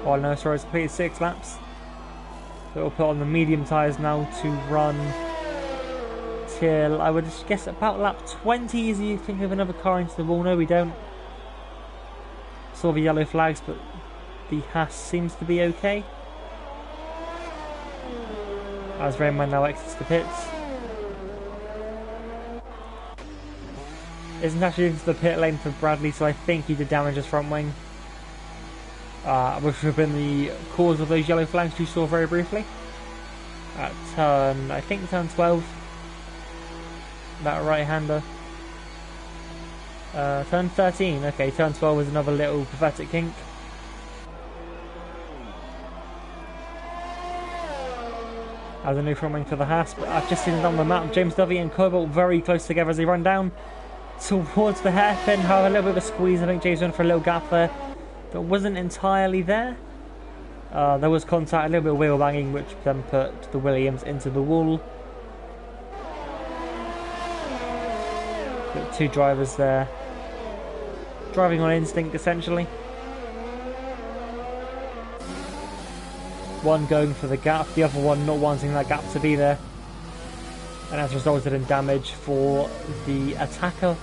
Oh no, sorry, it's completed 6 laps. So we'll put on the medium tyres now to run till, I would guess, about lap 20 as you think of another car into the wall. No, we don't. Saw the yellow flags, but the Haas seems to be okay. As Rainman now exits the pits. Isn't actually into the pit lane for Bradley, so I think he did damage his front wing. Which would have been the cause of those yellow flags you saw very briefly. At turn, I think turn 12. That right-hander. Turn 13, okay, turn 12 was another little pathetic kink. as a new front wing for the Haas, but I've just seen it on the map. James Dovey and Cobalt very close together as they run down towards the hairpin. However, a little bit of a squeeze. I think James went for a little gap there that wasn't entirely there. There was contact, a little bit of wheel banging, which then put the Williams into the wall. Got two drivers there, driving on instinct essentially. One going for the gap, the other one not wanting that gap to be there, and has resulted in damage for the attacker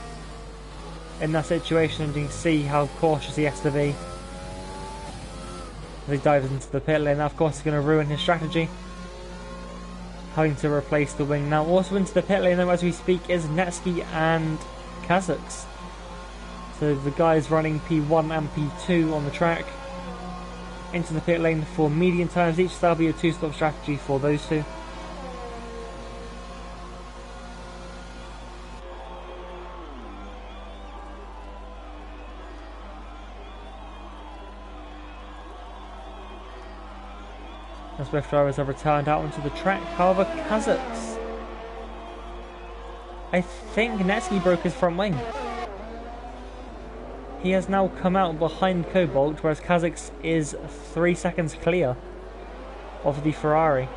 in that situation. And you can see how cautious he has to be as he dives into the pit lane. That of course is going to ruin his strategy, having to replace the wing. Now also into the pit lane though as we speak is Netsky and Kazakhs. So the guys running P1 and P2 on the track into the pit lane for medium tyres each. So that'll be a two-stop strategy for those two. As both drivers have returned out onto the track. However, Kazakhs, I think Netsky broke his front wing. He has now come out behind Cobalt, whereas Kazakhs is 3 seconds clear of the Ferrari.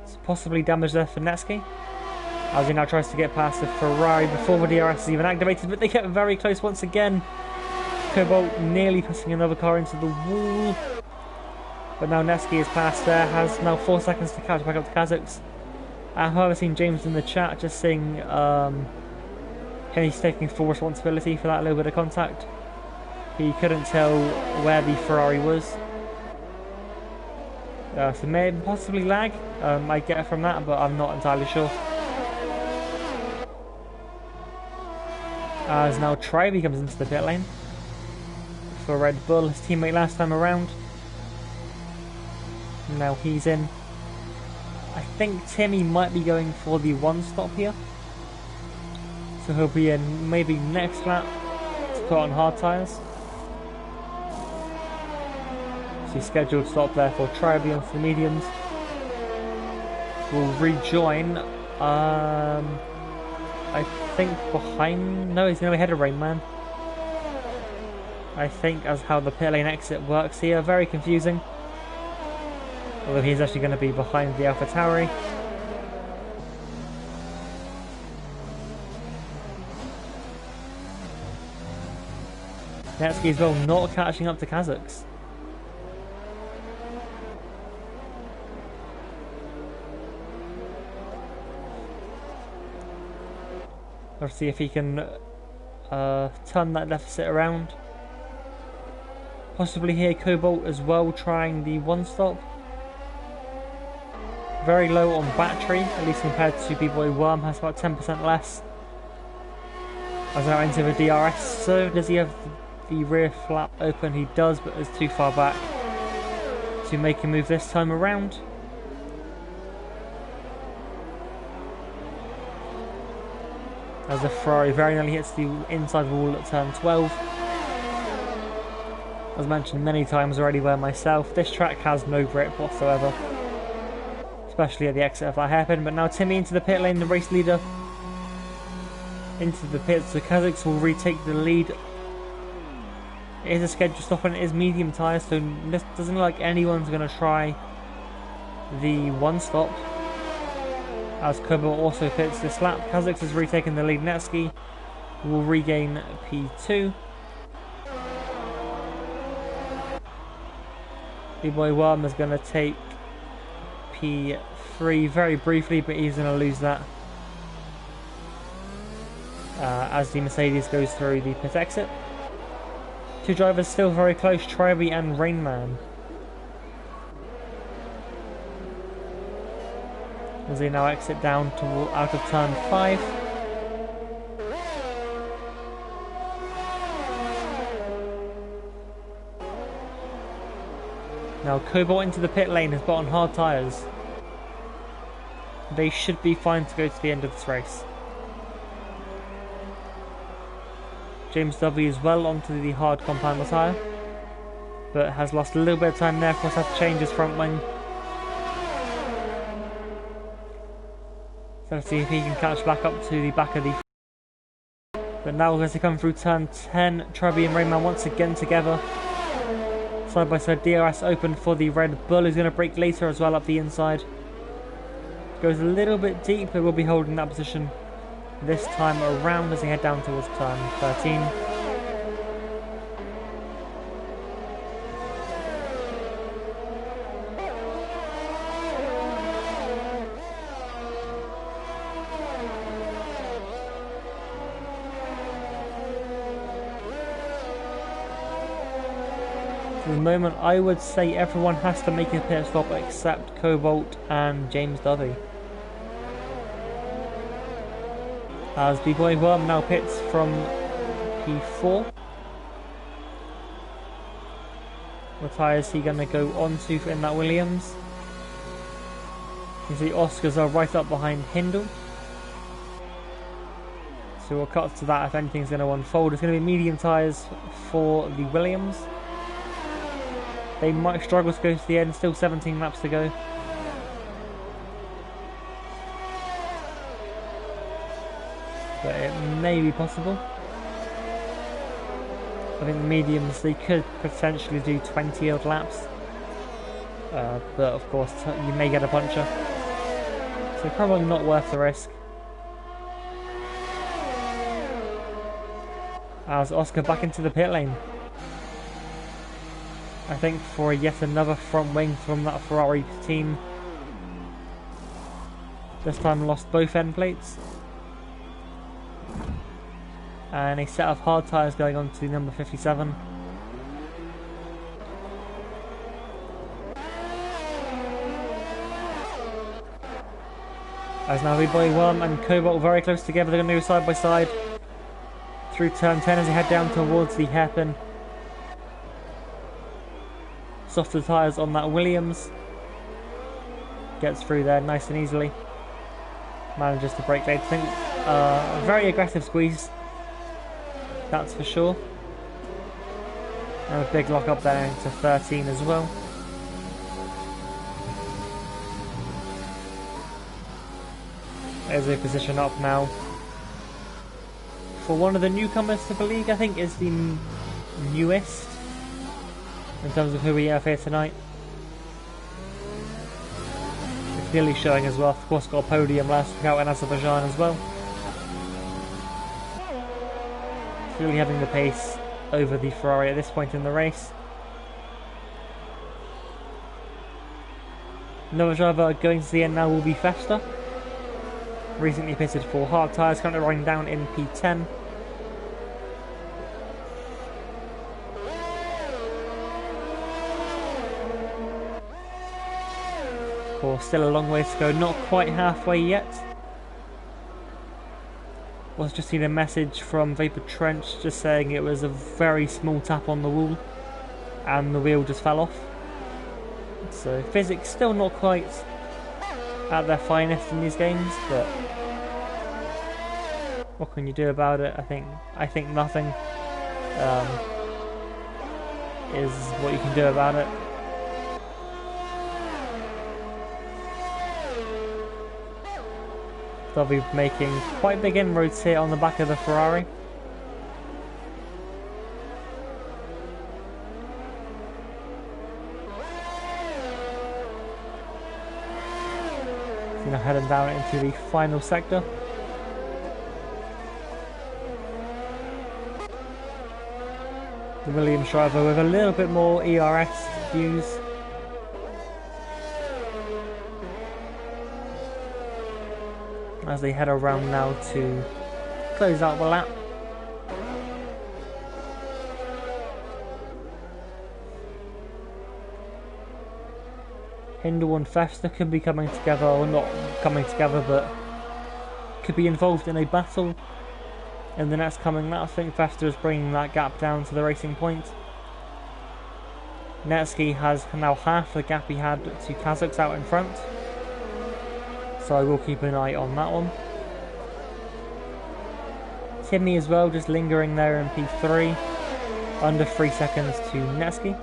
It's possibly damage there for Netsky, as he now tries to get past the Ferrari before the DRS is even activated, but they get very close once again. Cobalt nearly pushing another car into the wall, but now Netsky is past there, has now 4 seconds to catch back up to Kazakhs. However, seen James in the chat just saying he's taking full responsibility for that little bit of contact. He couldn't tell where the Ferrari was. So maybe possibly lag, I get it from that, but I'm not entirely sure. As now Tribe comes into the pit lane for Red Bull, his teammate last time around. Now he's in. I think Timmy might be going for the one stop here, so he'll be in maybe next lap to put on hard tyres. So he's scheduled stop there for Tribe on the mediums. Will rejoin, I think behind, no, he's going to be ahead of Rainman. I think as how the pit lane exit works here, very confusing. Although he's actually going to be behind the AlphaTauri. Netsky as well not catching up to Kazakhs. Let's see if he can turn that deficit around. Possibly here Cobalt as well trying the one stop. Very low on battery, at least compared to B-Boy Worm, has about 10% less. As now into the DRS, so does he have the rear flap open? He does, but is too far back to make a move this time around. As the Ferrari very nearly hits the inside wall at turn 12. As mentioned many times already by myself, this track has no grip whatsoever, especially at the exit of that hairpin. But now Timmy into the pit lane, the race leader into the pits. The Kazakhs will retake the lead. It is a scheduled stop and it is medium tyres, so this doesn't look like anyone's going to try the one stop. As Cobalt also pits this lap, Kazakhs has retaken the lead. Netsky will regain P2. B-Boy Worm is going to take P3 very briefly, but he's going to lose that as the Mercedes goes through the pit exit. Two drivers still very close, Tribe and Rainman. As they now exit down to out of turn 5. Now Cobalt into the pit lane has put on hard tyres. They should be fine to go to the end of this race. James W is well onto the hard compound tyre, but has lost a little bit of time there. Of course, has to change his front wing. So let's see if he can catch back up to the back of the. But now as they come through turn 10, Trubby and Rayman once again together. Side by side, DRS open for the Red Bull, who's going to brake later as well up the inside. Goes a little bit deep, but will be holding that position this time around as they head down towards turn 13. For the moment, I would say everyone has to make a pit stop except Cobalt and James Dovey. As B-Boy Worm now pits from P4. What tyre is he going to go on to in that Williams? You can see Oscars are right up behind Hindle. So we'll cut to that if anything's going to unfold. It's going to be medium tyres for the Williams. They might struggle to go to the end, still 17 laps to go. But it may be possible. I think the mediums, they could potentially do 20 odd laps. But of course, you may get a puncher. So probably not worth the risk. As Oscar back into the pit lane. I think for yet another front wing from that Ferrari team. This time lost both end plates. And a set of hard tyres going on to number 57. As now B-Boy Worm and Cobalt very close together, they're going to go side by side through turn 10 as they head down towards the hairpin. Softer tyres on that Williams. Gets through there nice and easily. Manages to brake late. I think a very aggressive squeeze. That's for sure. And a big lock up there into 13 as well. There's a position up now. For one of the newcomers to the league, I think is the newest. In terms of who we have here tonight. It's clearly showing as well. Of course, got a podium last week out in Azerbaijan as well. Clearly having the pace over the Ferrari at this point in the race. Another driver going to the end now will be Festa. Recently pitted for hard tyres, currently running down in P10. Still a long way to go, not quite halfway yet. Was just seen a message from Vapor Trench just saying it was a very small tap on the wall and the wheel just fell off. So physics still not quite at their finest in these games, but what can you do about it? I think nothing is what you can do about it. They'll be making quite big inroads here on the back of the Ferrari. So now heading down into the final sector. The Williams driver with a little bit more ERS to use. As they head around now to close out the lap. Hindle and Festa could be coming together, or not coming together, but could be involved in a battle in the next coming lap. I think Festa is bringing that gap down to the racing point. Netsky has now half the gap he had to Kazakhs out in front. So I will keep an eye on that one. Timmy as well, just lingering there in P3. Under 3 seconds to Netsky.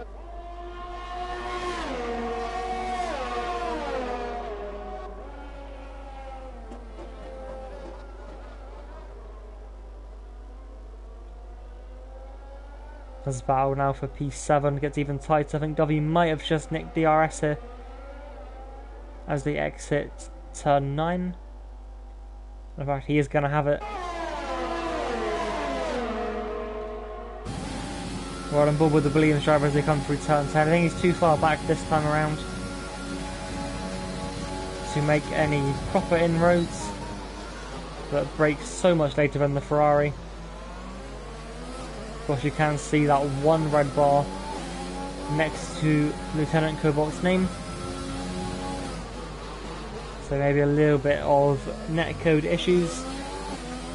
There's a battle now for P7, gets even tighter. I think W might have just nicked DRS here as they exit turn 9. In fact, he is going to have it. Right on board with the Williams driver as they come through turn 10. I think he's too far back this time around to make any proper inroads, but brakes so much later than the Ferrari. Of course, you can see that one red bar next to Lieutenant Cobalt's name. So maybe a little bit of netcode issues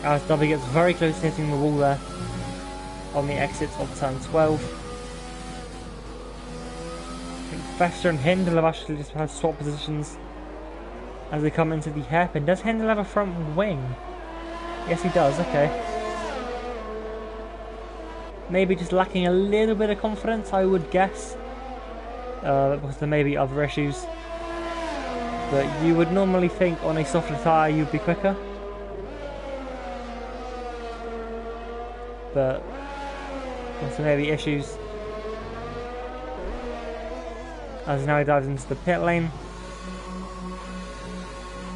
as W gets very close to hitting the wall there on the exit of turn 12. I think Fester and Hindle have actually just had swap positions as they come into the hairpin. Does Hindle have a front wing? Yes, he does, okay. Maybe just lacking a little bit of confidence, I would guess. Because there may be other issues. But you would normally think on a softer tyre you'd be quicker. But also maybe issues. As now he dives into the pit lane.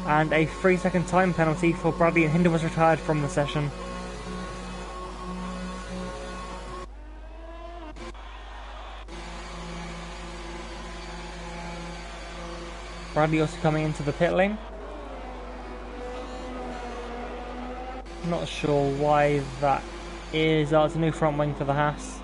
And a 3-second time penalty for Bradley, and Hinder was retired from the session. Bradley also coming into the pit lane. Not sure why that is. Oh, it's a new front wing for the Haas.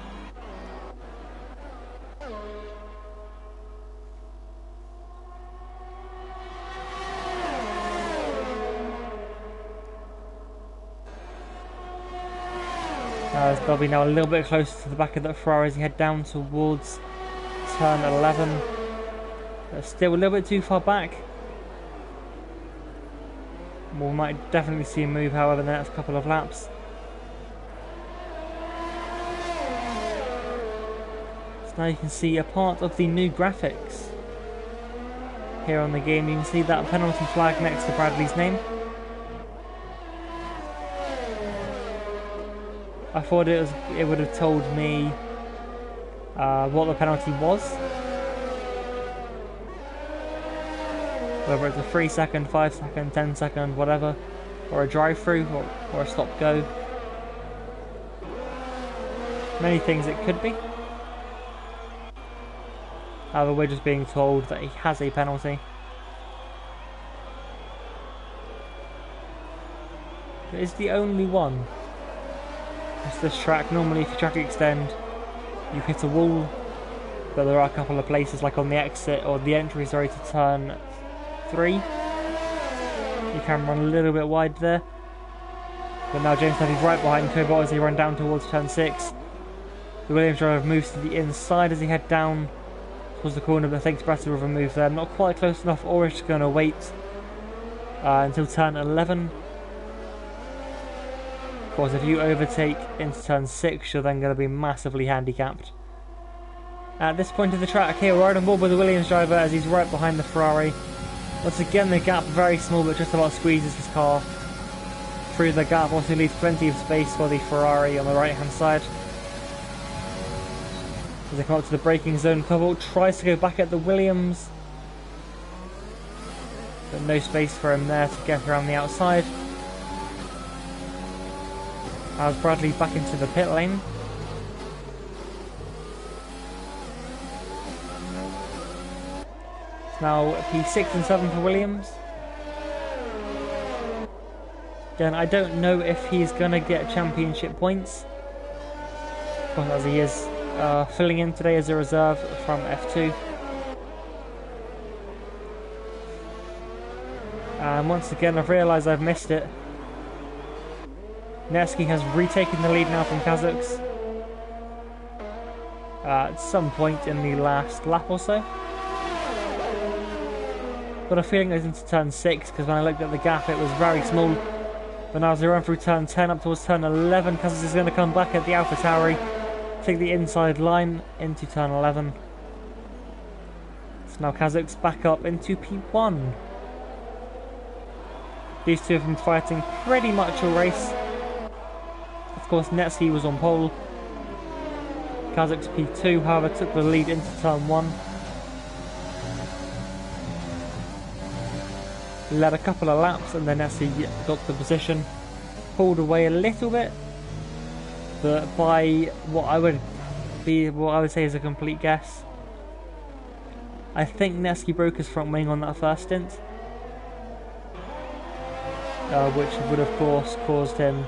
As Dobby now a little bit closer to the back of the Ferrari as he head down towards turn 11. But still a little bit too far back. We might definitely see him move, however, in the next couple of laps. So now you can see a part of the new graphics here on the game. You can see that penalty flag next to Bradley's name. I thought it would have told me what the penalty was. Whether it's a 3 second, 5 second, 10 second, whatever, or a drive through, or a stop go. Many things it could be. However, we're just being told that he has a penalty. But it's the only one. It's this track. Normally if you track extend, you hit a wall, but there are a couple of places like on the exit, or the entry, sorry, to turn 3. You can run a little bit wide there. But now James Duffy's right behind Cobalt as he run down towards turn 6. The Williams driver moves to the inside as he head down towards the corner, but thinks better of a move there. Not quite close enough, or is just going to wait until turn 11. Of course, if you overtake into turn 6, you're then going to be massively handicapped. At this point of the track here, we're right on board with the Williams driver as he's right behind the Ferrari. Once again, the gap very small, but just about squeezes his car through the gap. Also leaves plenty of space for the Ferrari on the right hand side. As they come up to the braking zone, Cobalt tries to go back at the Williams, but no space for him there to get around the outside. As Bradley back into the pit lane. Now P6 and 7 for Williams. Again, I don't know if he's going to get championship points, as he is filling in today as a reserve from F2. And once again I've realised I've missed it. Netsky has retaken the lead now from Kazuks at some point in the last lap or so. Got a feeling it was into turn 6, because when I looked at the gap it was very small. But now as they run through turn 10 up towards turn 11, Kazakh is going to come back at the AlphaTauri, take the inside line into turn 11. So now Kazakh's back up into P1. These two have been fighting pretty much all race. Of course, Netsky was on pole. Kazakh's P2, however, took the lead into turn 1. Led a couple of laps and then Netsky got the position. Pulled away a little bit, but by what I would say is a complete guess. I think Netsky broke his front wing on that first stint, which would of course caused him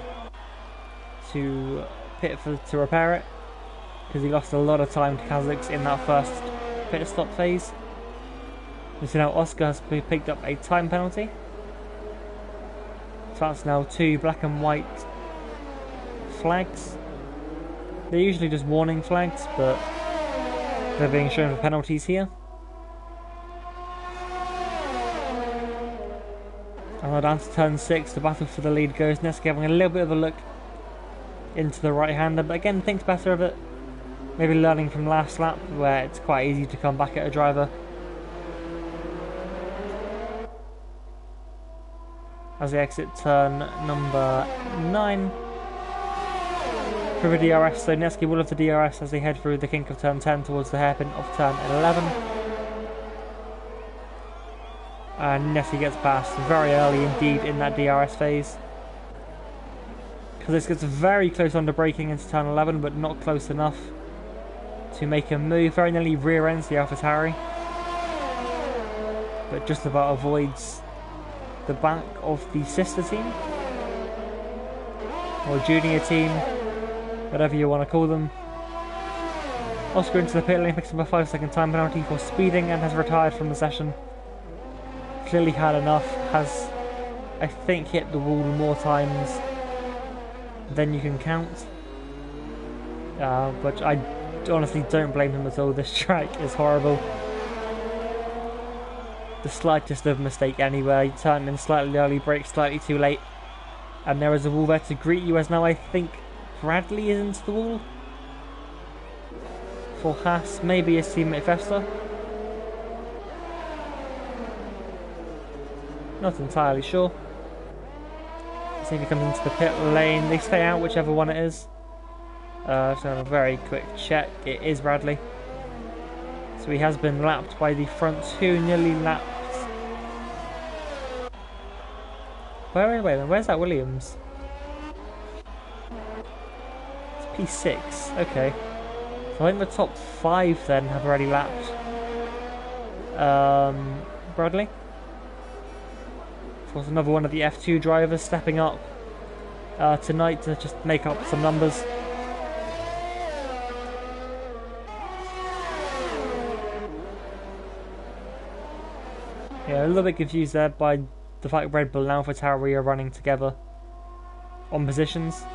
to pit to repair it, because he lost a lot of time to Kazakhs in that first pit stop phase. And so now Oscar has picked up a time penalty. So that's now 2 black and white flags. They're usually just warning flags, but they're being shown for penalties here. And now down to turn 6, the battle for the lead goes. Netsky having a little bit of a look into the right-hander, but again thinks better of it. Maybe learning from last lap, where it's quite easy to come back at a driver. As they exit turn number 9 through the DRS, so Netsky will have the DRS as they head through the kink of turn 10 towards the hairpin of turn 11. And Netsky gets past very early indeed in that DRS phase. Because this gets very close under braking into turn 11, but not close enough to make a move. Very nearly rear ends the AlphaTauri, but just about avoids the back of the sister team or junior team, whatever you want to call them. Oscar into the pit lane, picks up a 5-second time penalty for speeding and has retired from the session. Clearly had enough, has I think hit the wall more times than you can count, but I honestly don't blame him at all. This track is horrible. The slightest of mistake anywhere, you turn in slightly early, brake slightly too late, and there is a wall there to greet you, as now I think Bradley is into the wall for Haas, maybe his teammate Fester. Not entirely sure. See if he comes into the pit lane. They stay out, whichever one it is. So a very quick check. It is Bradley. So he has been lapped by the front two, nearly lapped. Wait, where's that Williams? It's P6, okay. So I think the top 5 then have already lapped Bradley. Of course, another one of the F2 drivers stepping up tonight to just make up some numbers. Yeah, a little bit confused there by the fact Red Bull and AlphaTauri are running together on positions.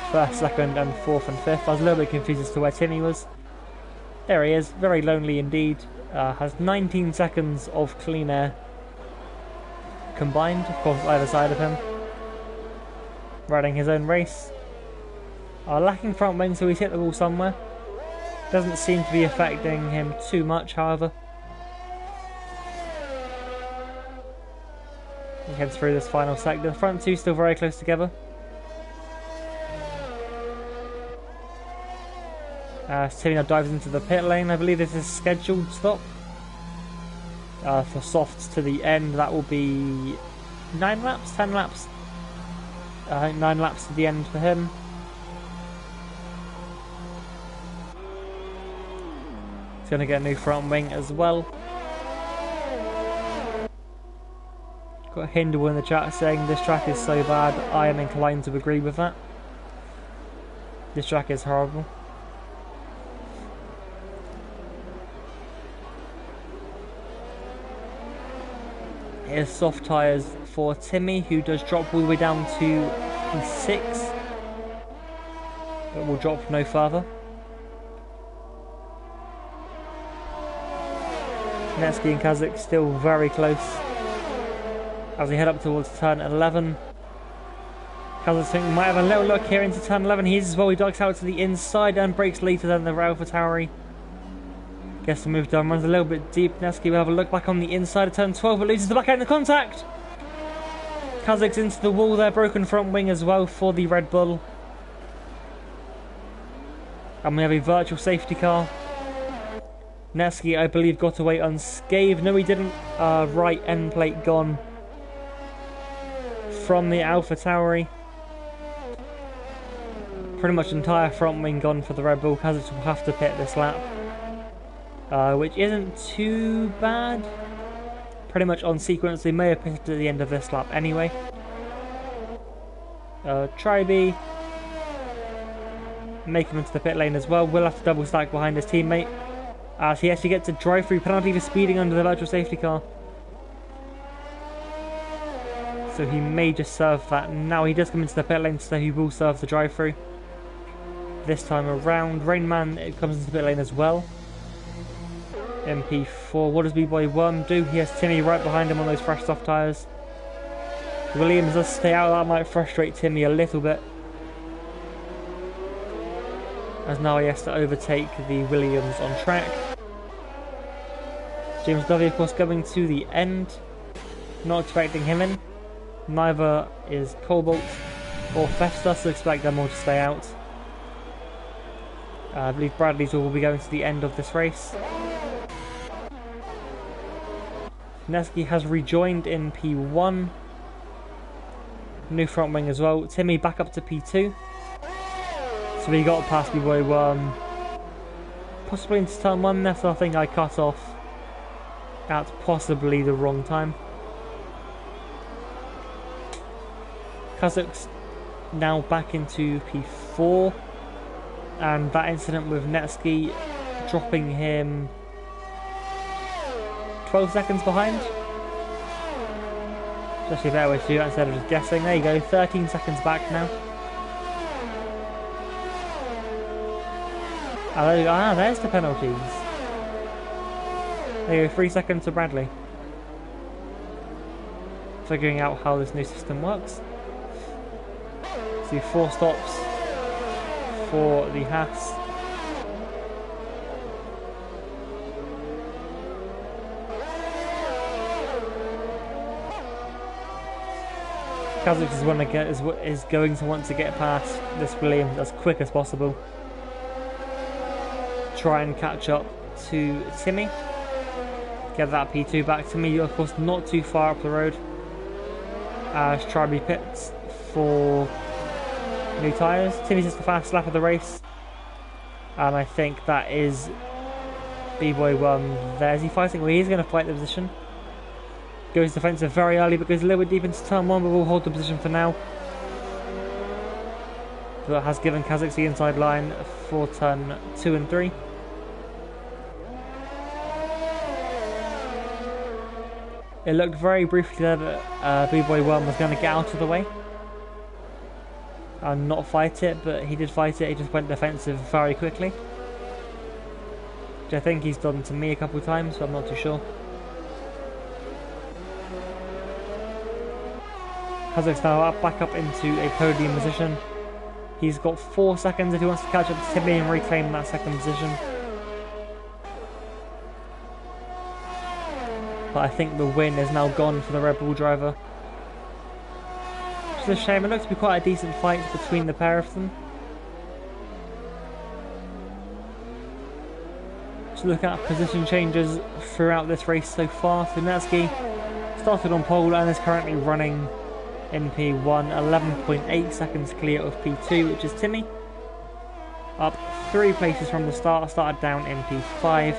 First, second and fourth and fifth. I was a little bit confused as to where Timmy was. There he is, very lonely indeed. Has 19 seconds of clean air combined, of course, either side of him. Riding his own race. Lacking front wing, so he's hit the wall somewhere. Doesn't seem to be affecting him too much, however. He heads through this final sector. The front two still very close together. Timmy now dives into the pit lane. I believe this is a scheduled stop. For softs to the end, that will be 9 laps, 10 laps. I think 9 laps to the end for him. He's going to get a new front wing as well. Got Hindle in the chat saying this track is so bad. I am inclined to agree with that. This track is horrible. Here's soft tyres for Timmy, who does drop all the way down to P6, but will drop no further. Netsky and Kazakh still very close as they head up towards turn 11. Kazakhstan might have a little look here into turn 11. He is as well. He ducks out to the inside and breaks later than the AlphaTauri. Gets the move done, runs a little bit deep. Neski will have a look back on the inside of turn 12, but loses the back end of contact. Kazakh's into the wall there, broken front wing as well for the Red Bull. And we have a virtual safety car. Neski, I believe, got away unscathed. No, he didn't. Right end plate gone from the AlphaTauri. Pretty much entire front wing gone for the Red Bull. Kazakh will have to pit this lap, which isn't too bad. Pretty much on sequence. They may have pitted at the end of this lap anyway. Tribe make him into the pit lane as well. Will have to double stack behind his teammate, as he actually gets a drive-through penalty for speeding under the virtual safety car. So he may just serve that. Now he does come into the pit lane, so he will serve the drive-through. This time around, Rainman it comes into the pit lane as well. MP4, what does B-Boy Worm do? He has Timmy right behind him on those fresh soft tyres. Williams does stay out, that might frustrate Timmy a little bit, as now he has to overtake the Williams on track. James W, of course, going to the end. Not expecting him in. Neither is Cobalt or Festa, so expect them all to stay out. I believe Bradley's will be going to the end of this race. Neski has rejoined in P1. New front wing as well. Timmy back up to P2. So we got past B-Boy Worm. Possibly into turn 1. That's the thing I cut off at possibly the wrong time. Kazakh's now back into P4. And that incident with Netsky dropping him 12 seconds behind. It's actually a better way to do that instead of just guessing. There you go, 13 seconds back now. There's the penalties. There you go, 3 seconds to Bradley. Figuring out how this new system works. See 4 stops for the Haas. Kazakh is going to want to get past this Williams as quick as possible. Try and catch up to Timmy. Get that P2 back. Timmy, of course, not too far up the road. As Tribe pits for new tyres. Timmy's just the fast lap of the race. And I think that is B-Boy Worm there. Is he fighting? Well, he's going to fight the position. Goes defensive very early, but goes a little bit deep into turn 1, but will hold the position for now. That has given Kazakh the inside line for turn 2 and 3. It looked very briefly there that B-Boy Worm was going to get out of the way and not fight it, but he did fight it. He just went defensive very quickly, which I think he's done to me a couple of times, but I'm not too sure. Kazakh's now back up into a podium position. He's got 4 seconds if he wants to catch up to Timmy and reclaim that second position. But I think the win is now gone for the Red Bull driver. Which is a shame. It looks to be quite a decent fight between the pair of them. Just looking at position changes throughout this race so far. So Netsky started on pole and is currently running in P1, 11.8 seconds clear of P2, which is Timmy. Up 3 places from the start, started down in P5.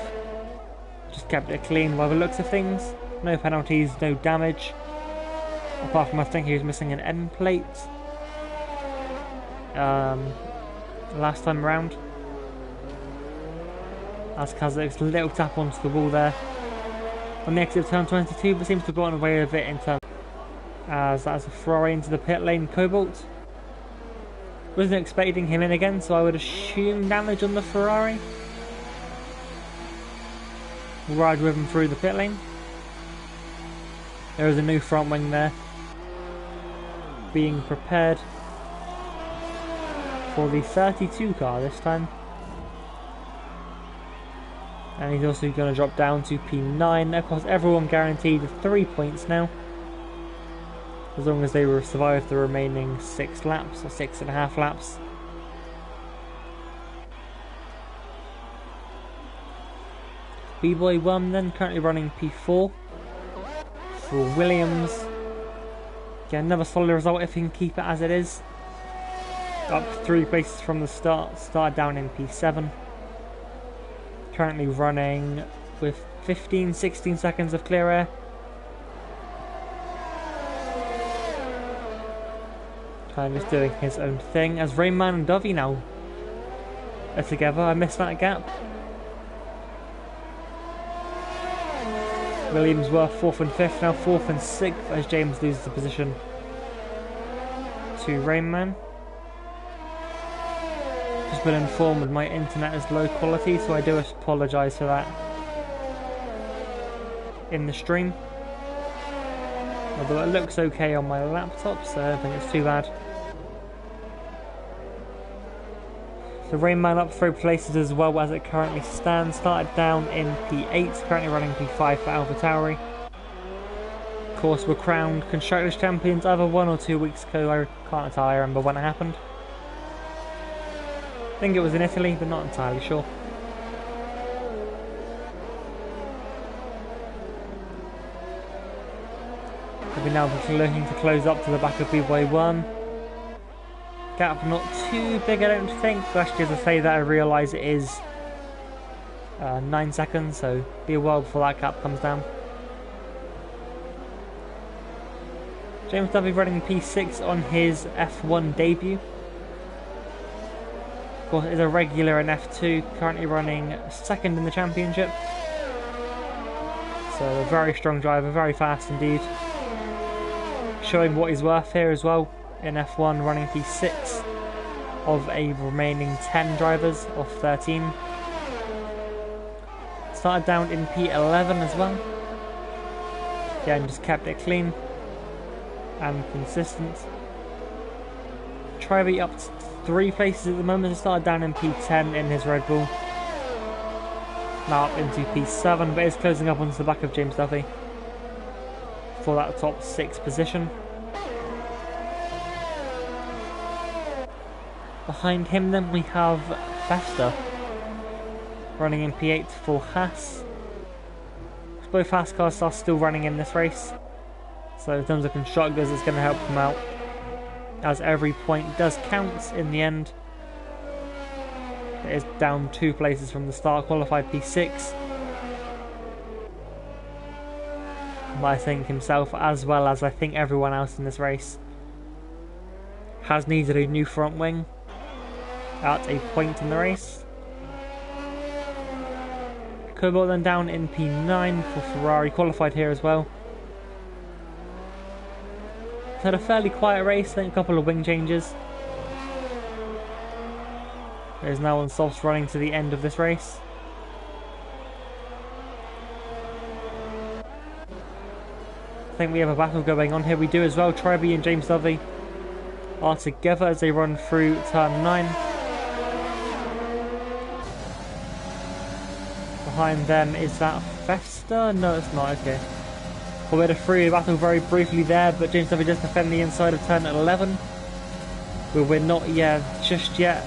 Just kept it clean by the looks of things. No penalties, no damage. Apart from I think he was missing an end plate last time around. As Kazakh's little tap onto the wall there on the exit of turn 22, but seems to have gotten away with it in turn. As that's a Ferrari into the pit lane. Cobalt. Wasn't expecting him in again, so I would assume damage on the Ferrari. We'll ride with him through the pit lane. There is a new front wing there, being prepared. for the 32 car this time. And he's also going to drop down to P9. Of course, everyone guaranteed 3 points now, as long as they survive the remaining 6 laps, or 6.5 laps. B-Boy 1 then, currently running P4 for Williams. Get another solid result if he can keep it as it is. Up 3 places from the start, started down in P7. Currently running with 15-16 seconds of clear air. Kind of just doing his own thing as Rainman and Dovey now are together. I missed that gap. Williams were 4th and 5th, now 4th and 6th as James loses the position to Rainman. Just been informed that my internet is low quality, so I do apologise for that in the stream. Although it looks okay on my laptop, so I don't think it's too bad. So Rainman up 3 places as well as it currently stands. Started down in P8, currently running P5 for AlphaTauri. Of course, we're crowned Constructors Champions either 1 or 2 weeks ago. I can't entirely remember when it happened. I think it was in Italy, but not entirely sure. We're now looking to close up to the back of B-Boy 1. Gap not too big, I don't think. Actually, as I say that, I realise it is 9 seconds, so be a while before that gap comes down. James Dovey running P6 on his F1 debut. Of course, is a regular in F2, currently running 2nd in the championship. So a very strong driver, very fast indeed. Showing what he's worth here as well in F1, running P6 of a remaining 10 drivers of 13. Started down in P11 as well. Again, just kept it clean and consistent. Trivey up 3 places at the moment. He started down in P10 in his Red Bull. Now up into P7, but is closing up onto the back of James Duffy for that top 6 position. Behind him then we have Festa running in P8 for Haas. Both Haas cars are still running in this race, so in terms of constructors it's going to help them out, as every point does count in the end. It is down 2 places from the start, qualified P6. I think himself, as well as I think everyone else in this race, has needed a new front wing at a point in the race. Cobalt then down in P9 for Ferrari, qualified here as well. Had a fairly quiet race, I think a couple of wing changes. There's now on softs running to the end of this race. I think we have a battle going on here. We do as well. Trivey and James Dovey are together as they run through turn 9. Behind them is that Festa? No, it's not. Okay. Well, we had a 3-way battle very briefly there, but James Dovey does defend the inside of turn 11. But we're not just yet.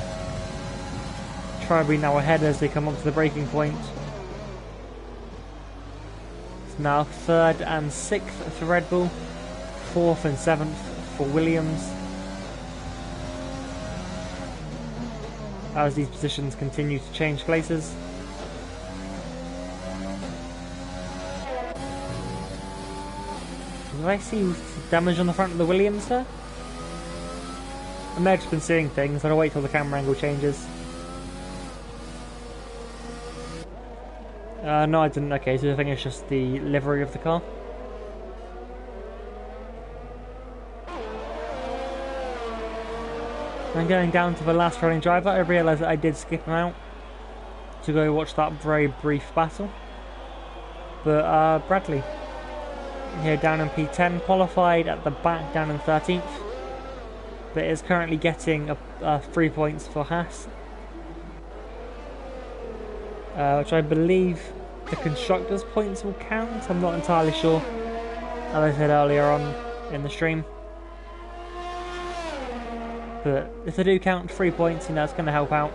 Trivey now ahead as they come up to the braking point. It's now 3rd and 6th for Red Bull, 4th and 7th for Williams. As these positions continue to change places. Did I see damage on the front of the Williams there? I may have just been seeing things, I'll wait till the camera angle changes. No, I didn't. Okay, so I think it's just the livery of the car. I'm going down to the last running driver. I realised that I did skip him out to go watch that very brief battle. But Bradley, here down in P10, qualified at the back down in 13th. but is currently getting 3 points for Haas, which I believe the constructors' points will count. I'm not entirely sure, as I said earlier on in the stream. But if they do count 3 points, you know, it's going to help out.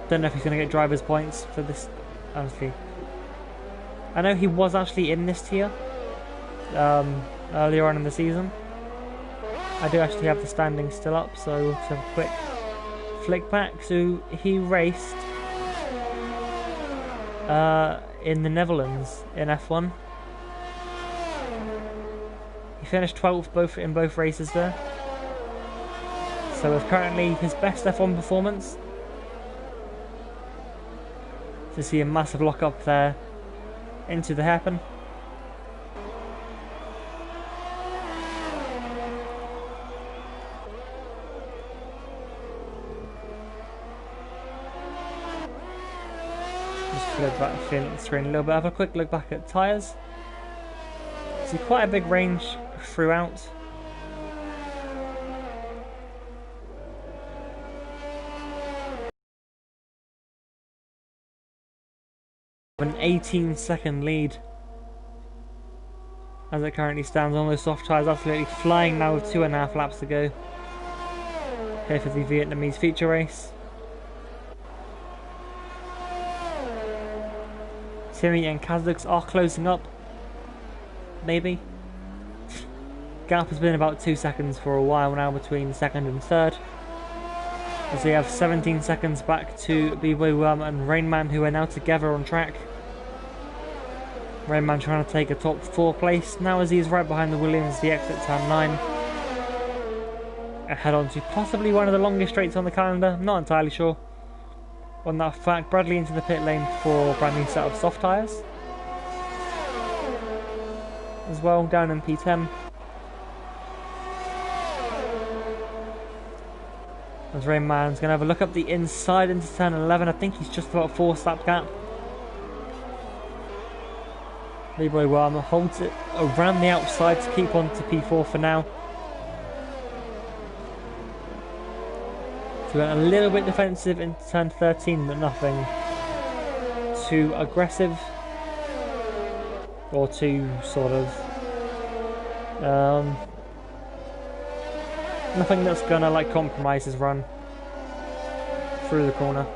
Don't know if he's going to get driver's points for this, honestly. I know he was actually in this tier earlier on in the season. I do actually have the standings still up, so we'll just have a quick flick back. So he raced in the Netherlands in F1. He finished 12th in both races there. So it's currently his best F1 performance. To see a massive lock up there into the hairpin. Just flip back the screen a little bit. Have a quick look back at tyres. See quite a big range throughout. An 18-second lead as it currently stands on those soft tyres, absolutely flying now with 2.5 laps to go here for the Vietnamese feature race. Timmy and Kazakhs are closing up, maybe. Gap has been about 2 seconds for a while now between second and third, as we have 17 seconds back to B-Boy Worm and Rainman, who are now together on track. Rainman trying to take a top 4 place now as he's right behind the Williams, the exit turn 9. Ahead on to possibly one of the longest straights on the calendar, not entirely sure on that fact. Bradley into the pit lane for a brand new set of soft tyres as well, down in P10. As Rainman's going to have a look up the inside into turn 11. I think he's just about 4 lap gap. Leroy Worm holds it around the outside to keep on to P4 for now. So a little bit defensive in turn 13, but nothing too aggressive or too sort of nothing that's gonna like compromise his run through the corner.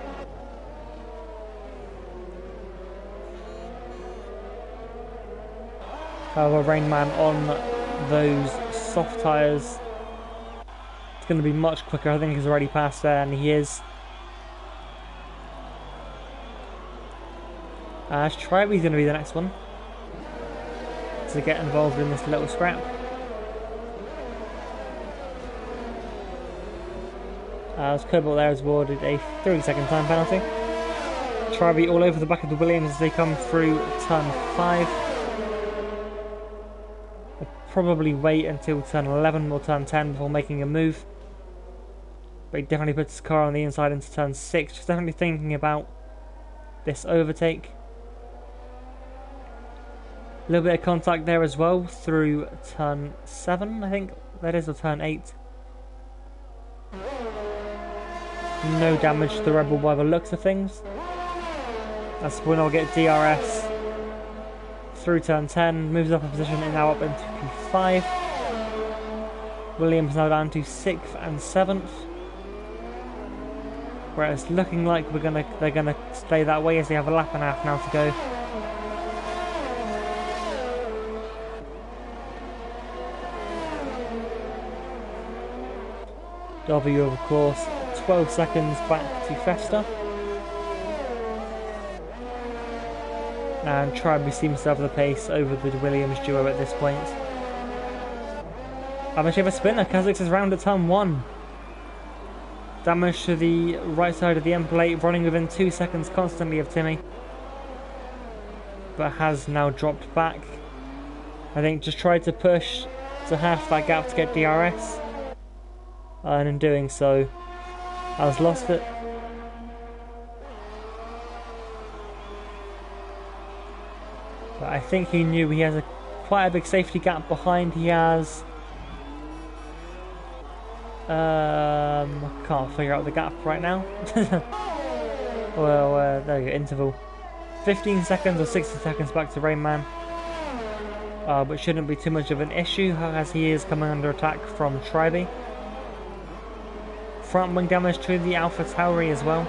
However, Rainman on those soft tyres, it's going to be much quicker. I think he's already passed there, and he is. Tribe's going to be the next one to get involved in this little scrap. As Cobalt there is awarded a 30-second time penalty. Tribe all over the back of the Williams as they come through turn 5. Probably wait until turn 11 or turn 10 before making a move, but he definitely puts his car on the inside into turn 6, just definitely thinking about this overtake. A little bit of contact there as well through turn 7, I think that is, or turn 8. No damage to the Rebel by the looks of things. That's when I'll get DRS through turn 10, moves up a position and now up into P5. Williams now down to 6th and 7th. Whereas looking like they're gonna stay that way as they have a lap and a half now to go. W of course 12 seconds back to Festa. And Tribe seems to have the pace over the Williams duo at this point. Damage of a spinner, Kazakhs is round at turn 1. Damage to the right side of the end plate, running within 2 seconds constantly of Timmy. But has now dropped back. I think just tried to push to half that gap to get DRS. And in doing so, has lost it. But I think he knew he has quite a big safety gap behind. He has Can't figure out the gap right now. Well, there you go, interval. 15 seconds or 60 seconds back to Rain Man. But shouldn't be too much of an issue as he is coming under attack from Tribe. Front wing damage to the Alpha Tauri as well.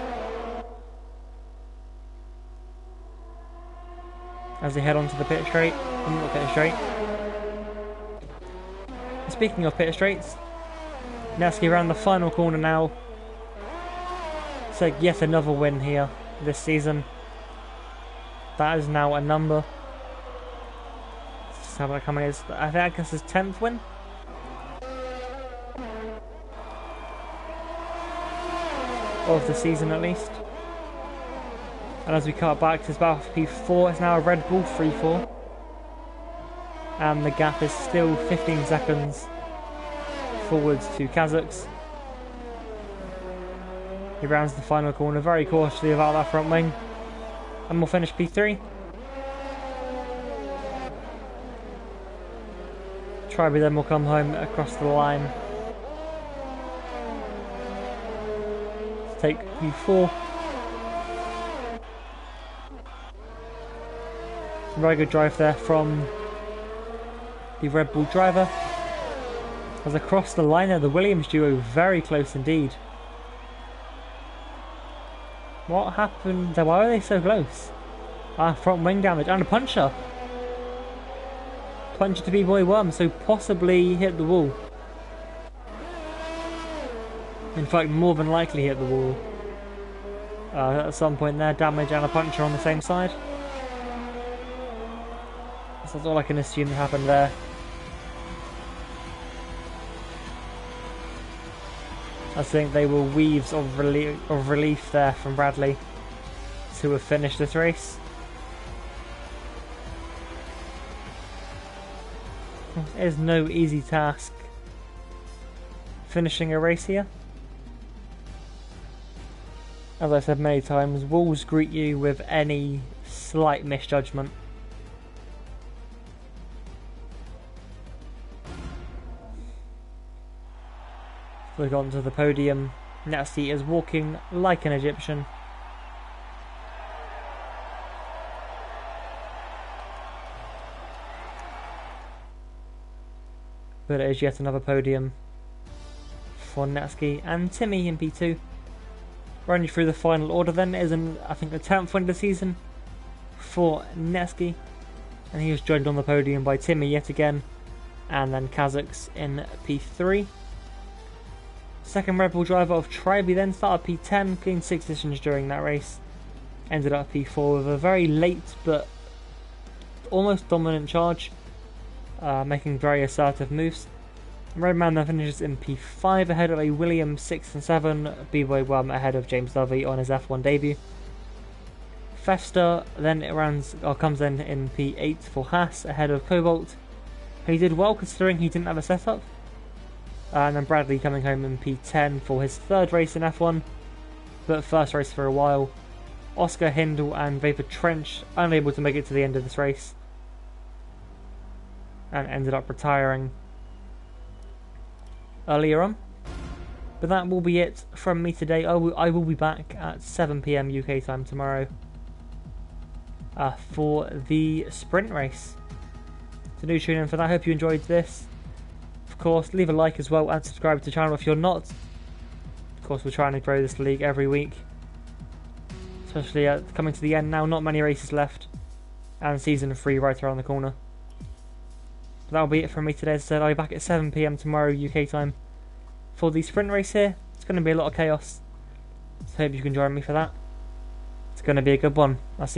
As they head onto the pit straight. Not pit straight. Speaking of pit straights, Nevsky around the final corner now. So yet another win here this season. That is now a number. Let's just have a look how many it is. I think that's his 10th win. Of the season at least. And as we cut back to his battle for P4, it's now a Red Bull 3-4. And the gap is still 15 seconds forwards to Kazakhs. He rounds the final corner very cautiously about that front wing. And we'll finish P3. Tribe then will come home across the line. Let's take P4. Very good drive there from the Red Bull driver. As across the line there, the Williams duo very close indeed. What happened there? Why are they so close? Front wing damage and a puncher. Puncher to B-Boy Worm, so possibly hit the wall. In fact, more than likely hit the wall. At some point there, damage and a puncher on the same side. So that's all I can assume happened there. I think they were weaves of relief there from Bradley to have finished this race. It is no easy task finishing a race here. As I said many times, walls greet you with any slight misjudgment. We've gone to the podium. Nevsky is walking like an Egyptian. But it is yet another podium for Nevsky and Timmy in P2. Running through the final order then is I think the 10th win of the season for Nevsky. And he was joined on the podium by Timmy yet again. And then Kazakhs in P3. Second Red Bull driver of Tribe then started P10, gained 6 positions during that race. Ended up P4 with a very late but almost dominant charge, making very assertive moves. Redman then finishes in P5 ahead of a Williams 6 and 7, B-Boy Worm ahead of James Lovey on his F1 debut. Fester then comes in P8 for Haas ahead of Cobalt. He did well considering he didn't have a setup. And then Bradley coming home in P10 for his third race in F1, but first race for a while. Oscar, Hindle and Vapor Trench unable to make it to the end of this race and ended up retiring earlier on. But that will be it from me today. I will be back at 7 PM UK time tomorrow for the sprint race. So do tune in for that. I hope you enjoyed this. Of course, leave a like as well and subscribe to the channel if you're not. Of course, we're trying to grow this league every week, especially coming to the end now. Not many races left, and season 3 right around the corner. But that'll be it from me today. As I said, I'll be back at 7 PM tomorrow UK time for the sprint race here. It's going to be a lot of chaos, so I hope you can join me for that. It's going to be a good one. I'll see you